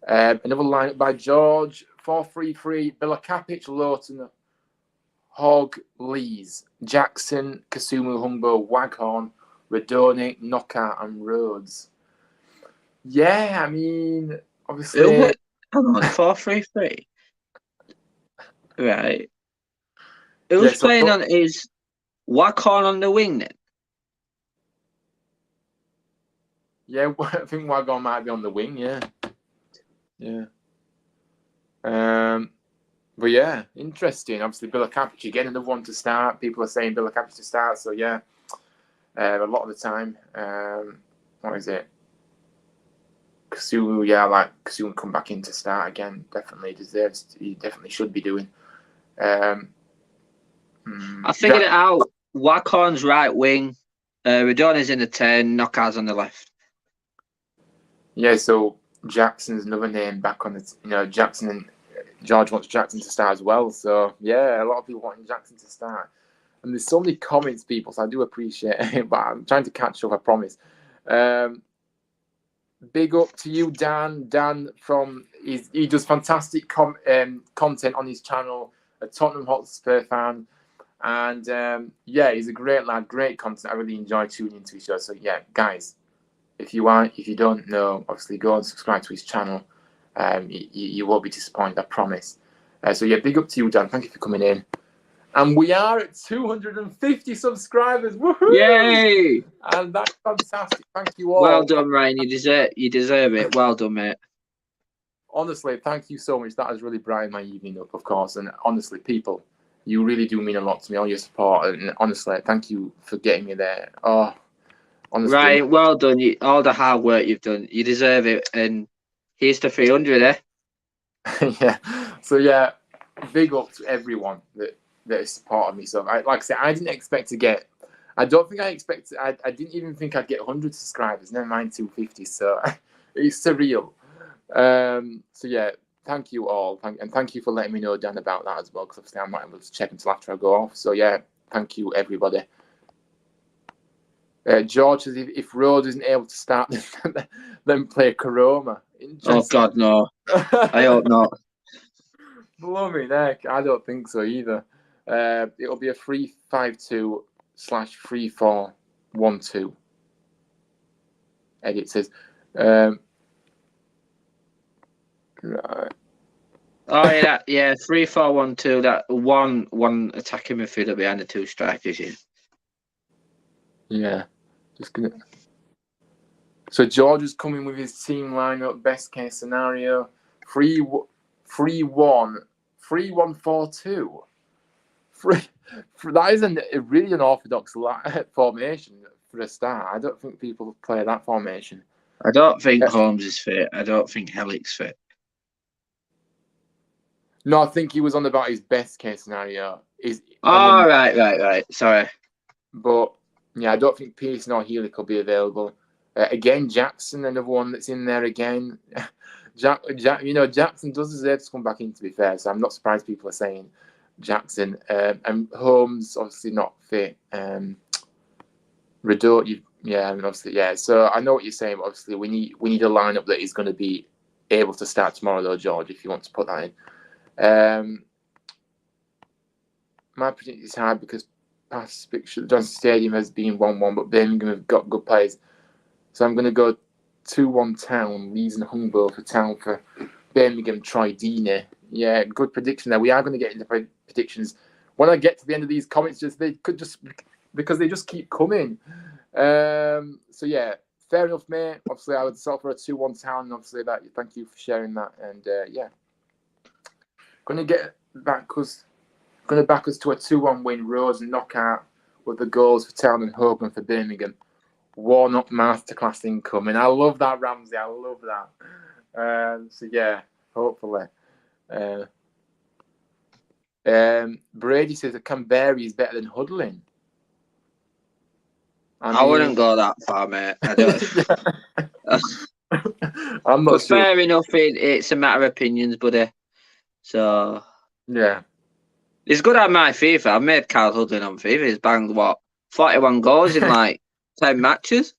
Another lineup by George, 4-3-3, Bilakapic, Lowton, Hogg, Lees, Jackson, Kasumu, Humbo, Waghorn, Radoni, Knockout, and Rhodes. Yeah, I mean, obviously. Hang on, 4-3-3. Right. Who's playing on his Waghorn on the wing then? Yeah, I think Waghorn might be on the wing. Yeah. But yeah, interesting. Obviously, Bilakapic again, another one to start. People are saying Bilakapic to start, so yeah. A lot of the time, what is it? Kasumu, Kasumu come back in to start again. Definitely deserves. He definitely should be doing. I figured it out. Waghorn's right wing. Radoni's in the 10. Knockout's on the left. Yeah, so Jackson's another name back on the. Jackson and George wants Jackson to start as well. So yeah, a lot of people wanting Jackson to start. And there's so many comments, people, so I do appreciate it. But I'm trying to catch up, I promise. Big up to you, Dan. Dan he does fantastic content on his channel, a Tottenham Hotspur fan. And yeah, he's a great lad, great content. I really enjoy tuning into his show. So yeah, guys, if you don't know, obviously go and subscribe to his channel. You won't be disappointed, I promise. So yeah, big up to you, Dan. Thank you for coming in. And we are at 250 subscribers. Woohoo! Yay! And that's fantastic. Thank you all. Well done, Ryan. You deserve it. Well done, mate. Honestly, thank you so much. That has really brightened my evening up, of course. And honestly, people, you really do mean a lot to me, all your support. And honestly, thank you for getting me there. Oh, honestly. Ryan, well done. All the hard work you've done. You deserve it. And here's to 300, eh? Yeah. So yeah, big up to everyone that has supported me. So like I said, I didn't expect to get. I don't think I expected. I didn't even think I'd get 100 subscribers. Never mind 250. So it's surreal. So yeah, thank you all, and thank you for letting me know, Dan, about that as well. Because obviously I'm not able to check until after I go off. So yeah, thank you everybody. George says if Rhodes isn't able to start, then play Karoma. Oh God, no! I hope not. Blooming heck, I don't think so either. It'll be a 3-5-2/3-4-1-2. Edit says. Right. Oh yeah, 3-4-1-2. That one attacking midfielder behind the two strikers. Yeah, just gonna. So George is coming with his team lineup. Best case scenario: 3-1-4-2. that is a really unorthodox formation for a start. I don't think people play that formation. I don't think Holmes is fit. I don't think Hellick's fit. No, I think he was on about his best case scenario. Right. Sorry. But yeah, I don't think Pearson or Healy could be available. Again, Jackson, another one that's in there again. Jackson does deserve to come back in, to be fair. So I'm not surprised people are saying Jackson. And Holmes obviously not fit. Rideau, obviously, yeah. So I know what you're saying. But obviously, we need a lineup that is going to be able to start tomorrow, though, George. If you want to put that in. My prediction is hard because past fixture, Johnson Stadium has been 1-1, but Birmingham have got good players. So I'm going to go 2-1 Town, Leeds and Humboldt for Town for Birmingham, Troy Deeney. Yeah, good prediction there. We are going to get into predictions. When I get to the end of these comments, because they just keep coming. So yeah, fair enough, mate. Obviously, I would settle for a 2-1 Town, and obviously thank you for sharing that. And yeah, going to back us to a 2-1 win. Rose and knockout with the goals for Town and Hogan for Birmingham. Warnock masterclass incoming. I love that, Ramsey. I love that. So yeah, hopefully. Brady says that Canberra is better than Huddling. I wouldn't go that far, mate. I don't. I'm not sure. Fair enough. It's a matter of opinions, buddy. So yeah, it's good at my FIFA. I've made Carl Huddling on FIFA. He's banged 41 goals in like 10 matches,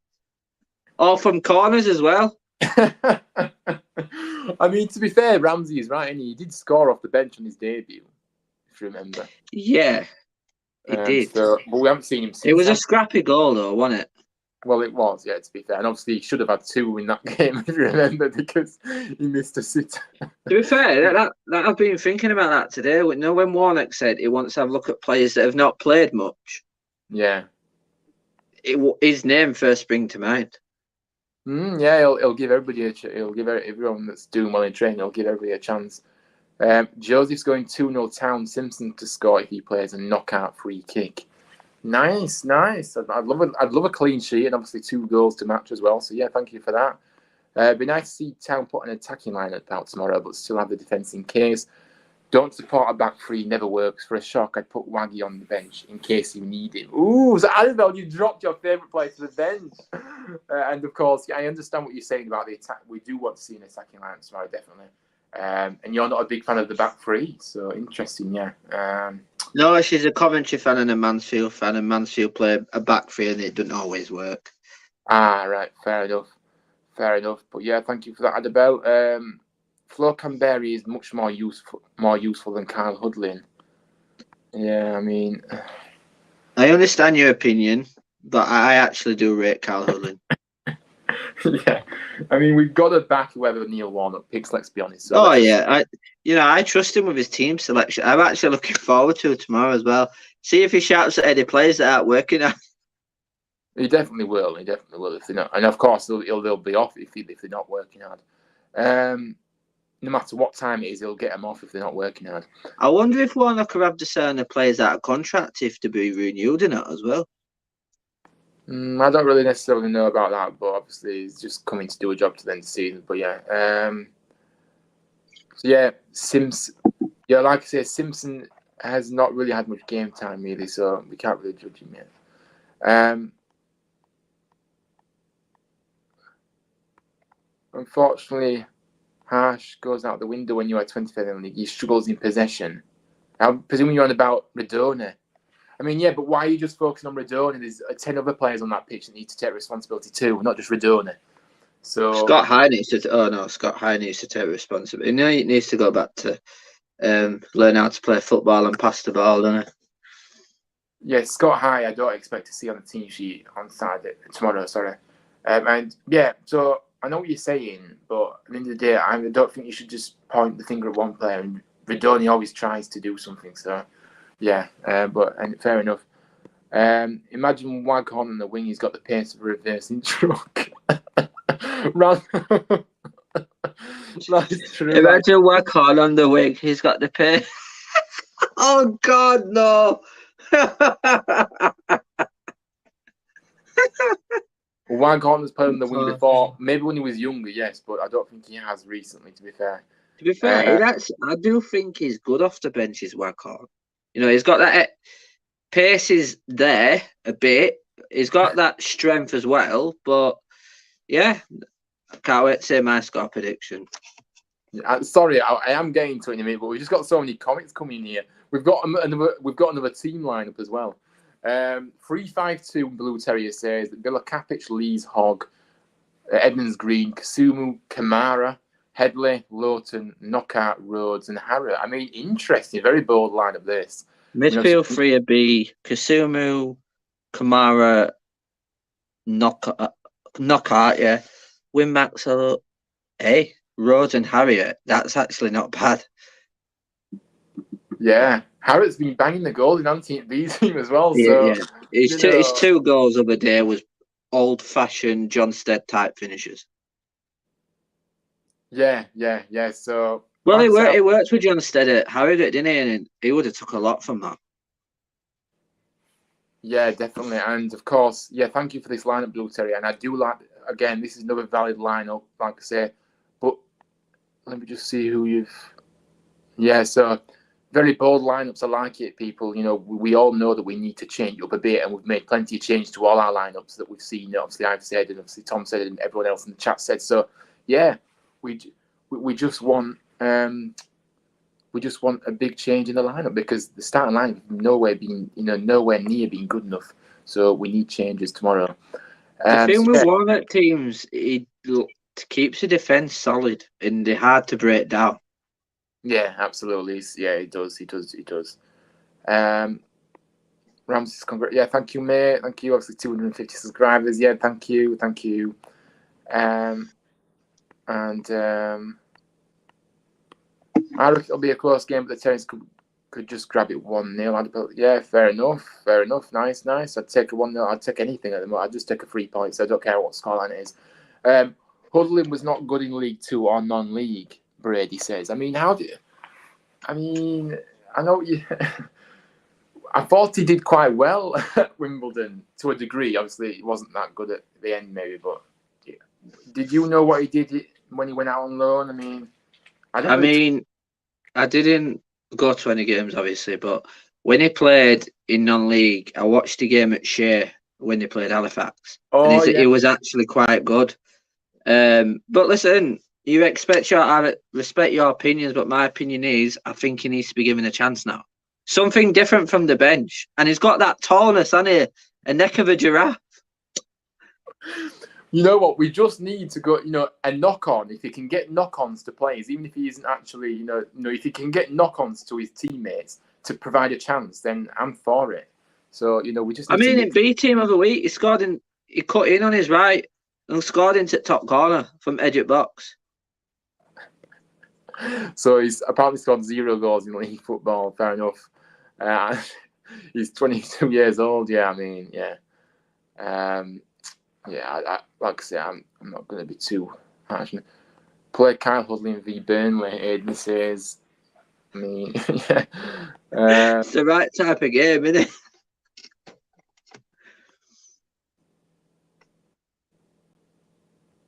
all from corners as well. I mean, to be fair, Ramsey is right, and he did score off the bench on his debut, if you remember. Yeah, he did. But we haven't seen him since. It was a scrappy goal, though, wasn't it? Well, it was, yeah, to be fair. And obviously, he should have had 2 in that game, if you remember, because he missed a sit. To be fair, that I've been thinking about that today. When Warnock said he wants to have a look at players that have not played much. Yeah. His name first spring to mind. Yeah, he'll give everybody he'll give everyone that's doing well in training. He'll give everybody a chance. Joseph's going 2-0 Town. Simpson to score if he plays a knockout free kick. Nice. I'd love a clean sheet and obviously 2 goals to match as well. So yeah, thank you for that. It'd be nice to see Town put an attacking lineup out tomorrow, but still have the defence in case. Don't support a back three, never works. For a shock, I'd put Waggy on the bench in case you need him. Ooh, so Annabelle, you dropped your favourite player to the bench. And of course, I understand what you're saying about the attack. We do want to see an attacking lineup tomorrow, definitely. And you're not a big fan of the back three, so interesting, yeah. No, she's a Coventry fan and a Mansfield fan, and Mansfield play a back three, and it doesn't always work. Right, fair enough. But yeah, thank you for that, Annabelle. Flo Canberra is much more useful than Kyle Hudlin. Yeah, I mean, I understand your opinion, but I actually do rate Kyle Hudlin. Yeah, I mean, we've got to back whoever Neil Warnock picks. Let's be honest. So I trust him with his team selection. I'm actually looking forward to it tomorrow as well. See if he shouts at any players that aren't working out. He definitely will. If they're not, and of course they'll be off if they're not working hard. No matter what time it is, he'll get them off if they're not working hard. I wonder if Warnock will have to sign the players out of contract if to be renewed in it as well. I don't really necessarily know about that, but obviously he's just coming to do a job to the end of the season. But yeah, so yeah, like I say, Simpson has not really had much game time really, so we can't really judge him yet. Unfortunately, Harsh goes out the window when you're at 23rd in the league. He struggles in possession. I'm presuming you're on about Radona. I mean, yeah, but why are you just focusing on Radona? There's 10 other players on that pitch that need to take responsibility too, not just Radona. So Scott High needs to take responsibility. No, he needs to go back to learn how to play football and pass the ball, doesn't he? Yeah, Scott High, I don't expect to see on the team sheet on Saturday, tomorrow. Sorry, and yeah, so I know what you're saying, but at the end of the day, I don't think you should just point the finger at one player. And Radoni always tries to do something. So, yeah, and fair enough. Imagine Waghorn on the wing. He's got the pace of a reversing truck. That's true. Imagine Waghorn on the wing. He's got the pace. Oh God, no! Well, Van Gogh played on the wing before, maybe when he was younger, yes, but I don't think he has recently, to be fair. To be fair, I do think he's good off the bench, his Waghorn. You know, he's got that pace is there a bit. He's got that strength as well, but yeah, I can't wait to say my score prediction. Sorry, I am getting to it in a minute, but we've just got so many comments coming in here. We've got another team lineup as well. 352 Blue Terrier says that Villa Capic, Lees, Hogg, Edmonds Green, Kasumu, Kamara, Headley, Lowton, Knockout, Rhodes, and Harrott. I mean, interesting, very bold lineup this. Midfield three would be Kasumu, Kamara, Knockout, yeah. Win backs are Rhodes and Harriet. That's actually not bad. Yeah, Harrott's been banging the goal in anti-B team as well. Yeah, so yeah. His two goals of the day was old-fashioned John Stead type finishes. Yeah. So well, it worked with John Stead at Harrogate, didn't he? And he would have took a lot from that. Yeah, definitely. And of course, yeah, thank you for this lineup, Blue Terry. And I do like, again, this is another valid lineup, like I say. But let me just see who you've. Yeah, so very bold lineups. I like it, people. You know, we all know that we need to change up a bit, and we've made plenty of change to all our lineups that we've seen. Obviously, I've said, and obviously Tom said, and everyone else in the chat said. So, yeah, we just want a big change in the lineup because the starting line nowhere near being good enough. So we need changes tomorrow. The thing with Warnock teams, it keeps the defence solid and they're hard to break down. Yeah, absolutely. Yeah, it does. Ramsey's congrats. Yeah, thank you, mate. Thank you. Obviously, 250 subscribers. Yeah, thank you. I reckon it'll be a close game, but the Terriers could just grab it 1-0. Yeah, fair enough. Nice. I'd take a 1-0. I'd take anything at the moment. I'd just take a 3 points. I don't care what scoreline it is. Hudlin was not good in League 2 or non-league, Brady says. I mean, I know you. I thought he did quite well at Wimbledon to a degree. Obviously, he wasn't that good at the end, maybe. But yeah. Did you know what he did when he went out on loan? I didn't go to any games, obviously, but when he played in non-league, I watched the game at Shea when they played Halifax. It was actually quite good. But listen, I respect your opinions, but my opinion is I think he needs to be given a chance now. Something different from the bench. And he's got that tallness, hasn't he? A neck of a giraffe. You know what? We just need to go, a knock-on. If he can get knock-ons to players, even if he isn't actually, if he can get knock-ons to his teammates to provide a chance, then I'm for it. So, we just. In B team of the week, he cut in on his right and scored into top corner from edge of box. So he's apparently scored 0 goals in league football. Fair enough. He's 22 years old. Yeah, I like I say, I'm not going to be too harsh. Play Kyle Hudlin v Burnley. Aiden says. Yeah. It's the right type of game, isn't it?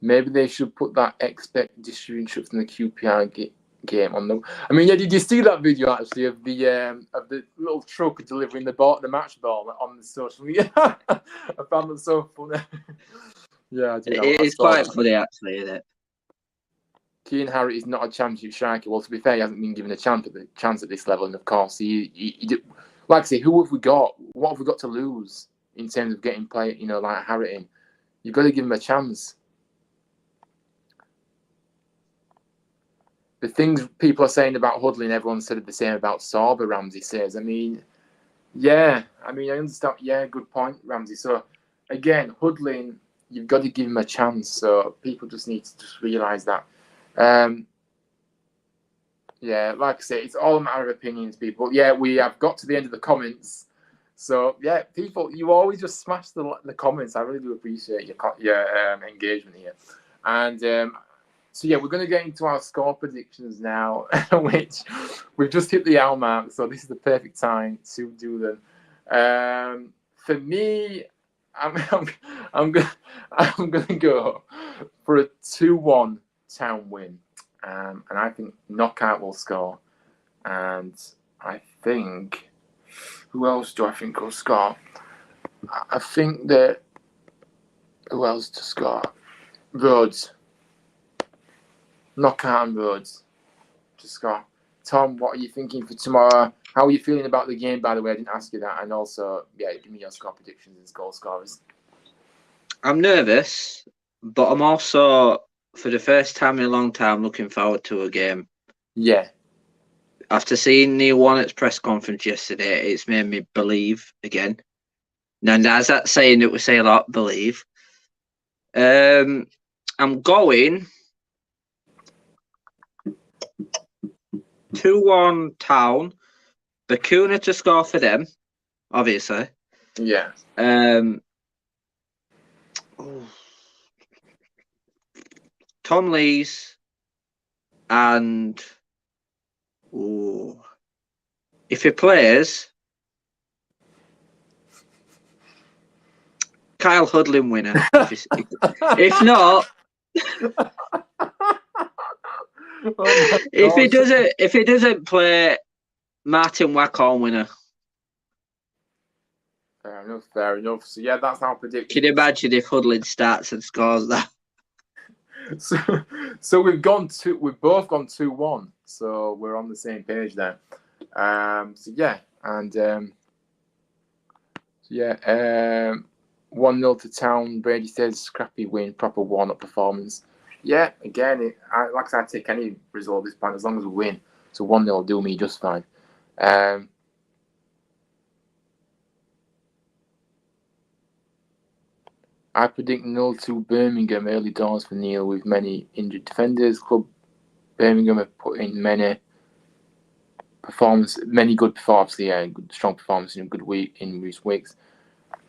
Maybe they should put that expect distribution from the QPR game on them. Did you see that video actually of the little truck delivering the match ball on the social media? I found it so funny. Yeah, it is quite funny actually, isn't it? Keane Harrett is not a championship striker. Well, to be fair, he hasn't been given a chance at this level, and of course, he did. Like I say, who have we got? What have we got to lose in terms of getting play? Like Harrett in, you've got to give him a chance. The things people are saying about Hudlin, everyone said the same about Sorba, Ramsey says. I understand. Yeah, good point, Ramsey. So, again, Hudlin, you've got to give him a chance. So, people just need to just realise that. Yeah, like I say, it's all a matter of opinions, people. Yeah, we have got to the end of the comments. So, yeah, people, you always just smash the comments. I really do appreciate your engagement here. And So yeah, we're going to get into our score predictions now, which we've just hit the hour mark, so this is the perfect time to do them. For me, I'm gonna go for a 2-1 Town win, and I think Knockout will score, and I think who else do I think will score? I think that who else to score? Rhodes. Knockout and Rhodes to score. Tom, what are you thinking for tomorrow? How are you feeling about the game, by the way? I didn't ask you that. And also, yeah, give me your score predictions and goal scorers. I'm nervous, but I'm also, for the first time in a long time, looking forward to a game. Yeah. After seeing Neil Warnocks' press conference yesterday, it's made me believe again. Now, as that saying that we say a lot, believe. I'm going 2-1 Town. Bakuna to score for them, obviously. Yeah. Tom Lees and if he plays, Kyle Hudlin winner. If not, if he doesn't play, Martin Waghorn winner. Fair enough. So yeah, that's our prediction. Can you imagine if Hudlin starts and scores that? So we've both gone 2-1. So we're on the same page there. So yeah, and 1-0 to Town. Brady says scrappy win, proper Warnock performance. Yeah, again, like I said, I take any result at this point as long as we win. So 1-0 will do me just fine. I predict 0-2 Birmingham early doors for Neil with many injured defenders. Club Birmingham have put in many good performances, good strong performances in a good week in recent weeks.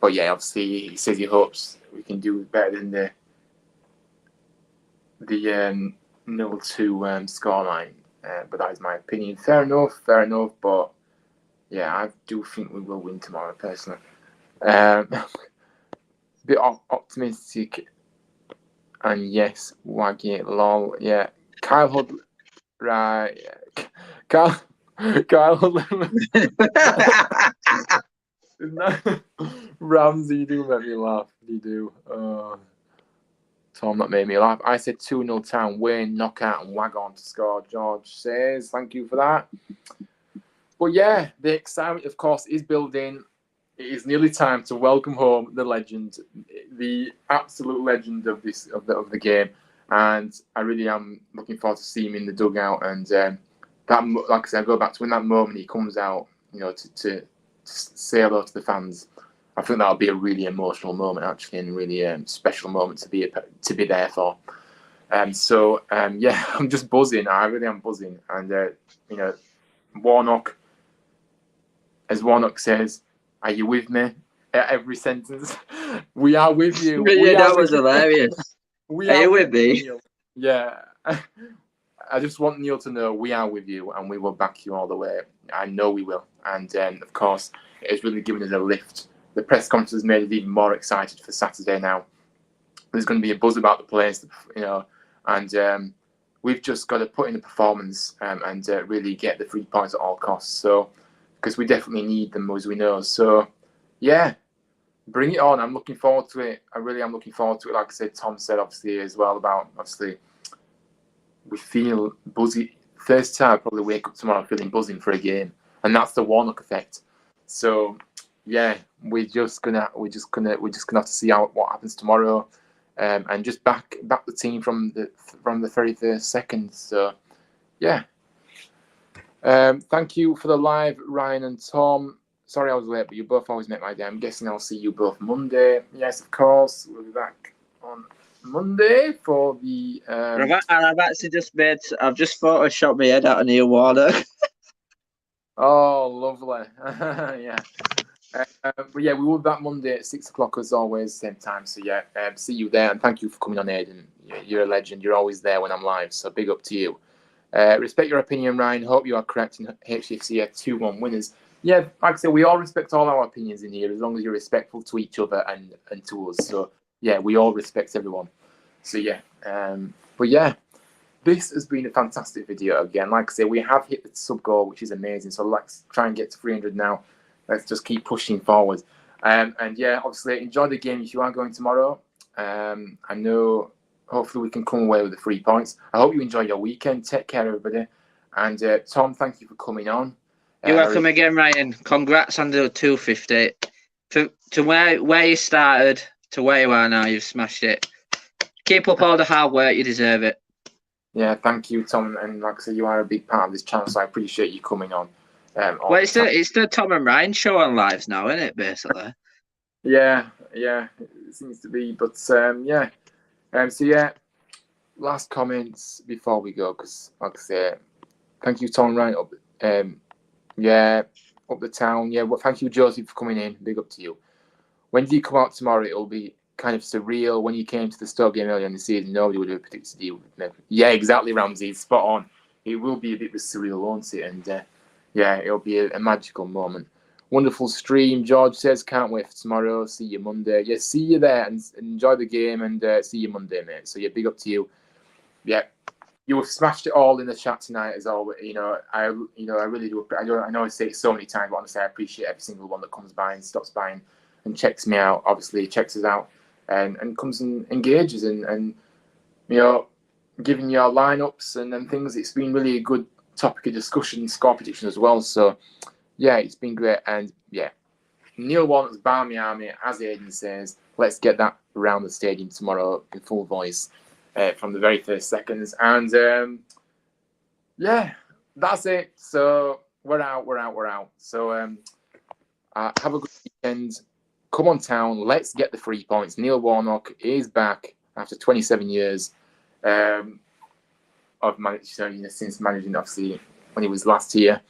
But yeah, obviously he says he hopes we can do better than the 0-2 scoreline. But that is my opinion. Fair enough. But yeah, I do think we will win tomorrow, personally. Bit optimistic, and yes, Waggy, lol, yeah. Kyle Hudlin, right? Yeah. Kyle Hudlin. Ramsey, you do make me laugh. You do. Tom, that made me laugh. I said 2-0 Town win, Knockout and Waghorn to score. George says, thank you for that. But yeah, the excitement, of course, is building. It is nearly time to welcome home the legend, the absolute legend of the game, and I really am looking forward to seeing him in the dugout. And that, like I said, I go back to when that moment he comes out, to say hello to the fans. I think that'll be a really emotional moment, actually, and really special moment to be there for. So yeah, I'm just buzzing. I really am buzzing, and Warnock, as Warnock says. Are you with me? At every sentence. We are with you. That was hilarious. Are you with me? Neil. Yeah. I just want Neil to know we are with you and we will back you all the way. I know we will. And of course, it has really given us a lift. The press conference has made us even more excited for Saturday now. There's going to be a buzz about the players, and we've just got to put in a performance and really get the 3 points at all costs. So, because we definitely need them, as we know. So, yeah, bring it on. I'm looking forward to it. I really am looking forward to it. Like I said, Tom said, obviously, as well, about, obviously, we feel buzzy. First time I probably wake up tomorrow feeling buzzing for a game. And that's the Warnock effect. So, yeah, we're just gonna have to see what happens tomorrow. And just back the team from the very first second. So, yeah. Thank you for the live, Ryan and Tom. Sorry I was late, but you both always make my day. I'm guessing I'll see you both Monday. Yes, of course. We'll be back on Monday for the. I've actually I've just photoshopped my head out of Neil Warnock. Oh, lovely. Yeah. But yeah, we will be back Monday at 6 o'clock as always, same time. So yeah, see you there, and thank you for coming on, Aidan. You're a legend. You're always there when I'm live, so big up to you. Respect your opinion, Ryan. Hope you are correct in HFC 2-1 winners. Yeah, like I said, we all respect all our opinions in here as long as you're respectful to each other and to us. So yeah, we all respect everyone. So yeah, but yeah, this has been a fantastic video again. Like I say, we have hit the sub goal, which is amazing. So let's try and get to 300 now. Let's just keep pushing forward. And yeah, obviously enjoy the game if you are going tomorrow. I know hopefully we can come away with the 3 points. I hope you enjoy your weekend. Take care, everybody. And Tom, thank you for coming on. You're welcome again, Ryan. Congrats on the 250. To where you started to where you are now, you've smashed it. Keep up all the hard work. You deserve it. Yeah, thank you, Tom. And like I said, you are a big part of this channel, so I appreciate you coming on. Well, it's the Tom and Ryan show on lives now, isn't it, basically? Yeah, it seems to be. But yeah. So yeah, last comments before we go, because like I say, thank you, Tom and Ryan. Yeah, up the town. Yeah, well, thank you, Josie, for coming in. Big up to you. When do you come out tomorrow? It'll be kind of surreal. When you came to the Stoke game earlier in the season, nobody would have predicted you. Yeah, exactly, Ramsey. Spot on. It will be a bit of a surreal, won't it? And yeah, it'll be a magical moment. Wonderful stream. George says, can't wait for tomorrow. See you Monday. Yeah, see you there and enjoy the game and see you Monday, mate. So yeah, big up to you. Yeah. You have smashed it all in the chat tonight, as always. I really do. I know I say it so many times, but honestly, I appreciate every single one that comes by and stops by and checks me out. Obviously, checks us out and comes and engages and giving your lineups and things. It's been really a good topic of discussion, score prediction as well. So yeah, it's been great. And yeah, Neil Warnocks, Barmy Army, as Aidan says, let's get that around the stadium tomorrow in full voice. From the very first seconds. And yeah, that's it. So we're out. So have a good weekend. Come on town. Let's get the 3 points. Neil Warnock is back after 27 years of managing, since managing, obviously, when he was last here.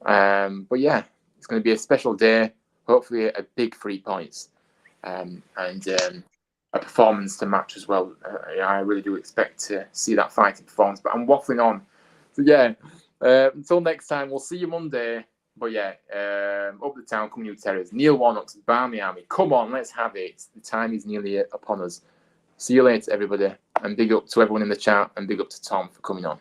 But yeah, it's going to be a special day. Hopefully a big 3 points. And a performance to match as well. I really do expect to see that fighting performance, but I'm waffling on. So yeah, until next time, we'll see you Monday. But yeah, up the town, come you Terrors. Neil Warnocks, Barmy Army. Come on, let's have it. The time is nearly upon us. See you later, everybody. And big up to everyone in the chat and big up to Tom for coming on.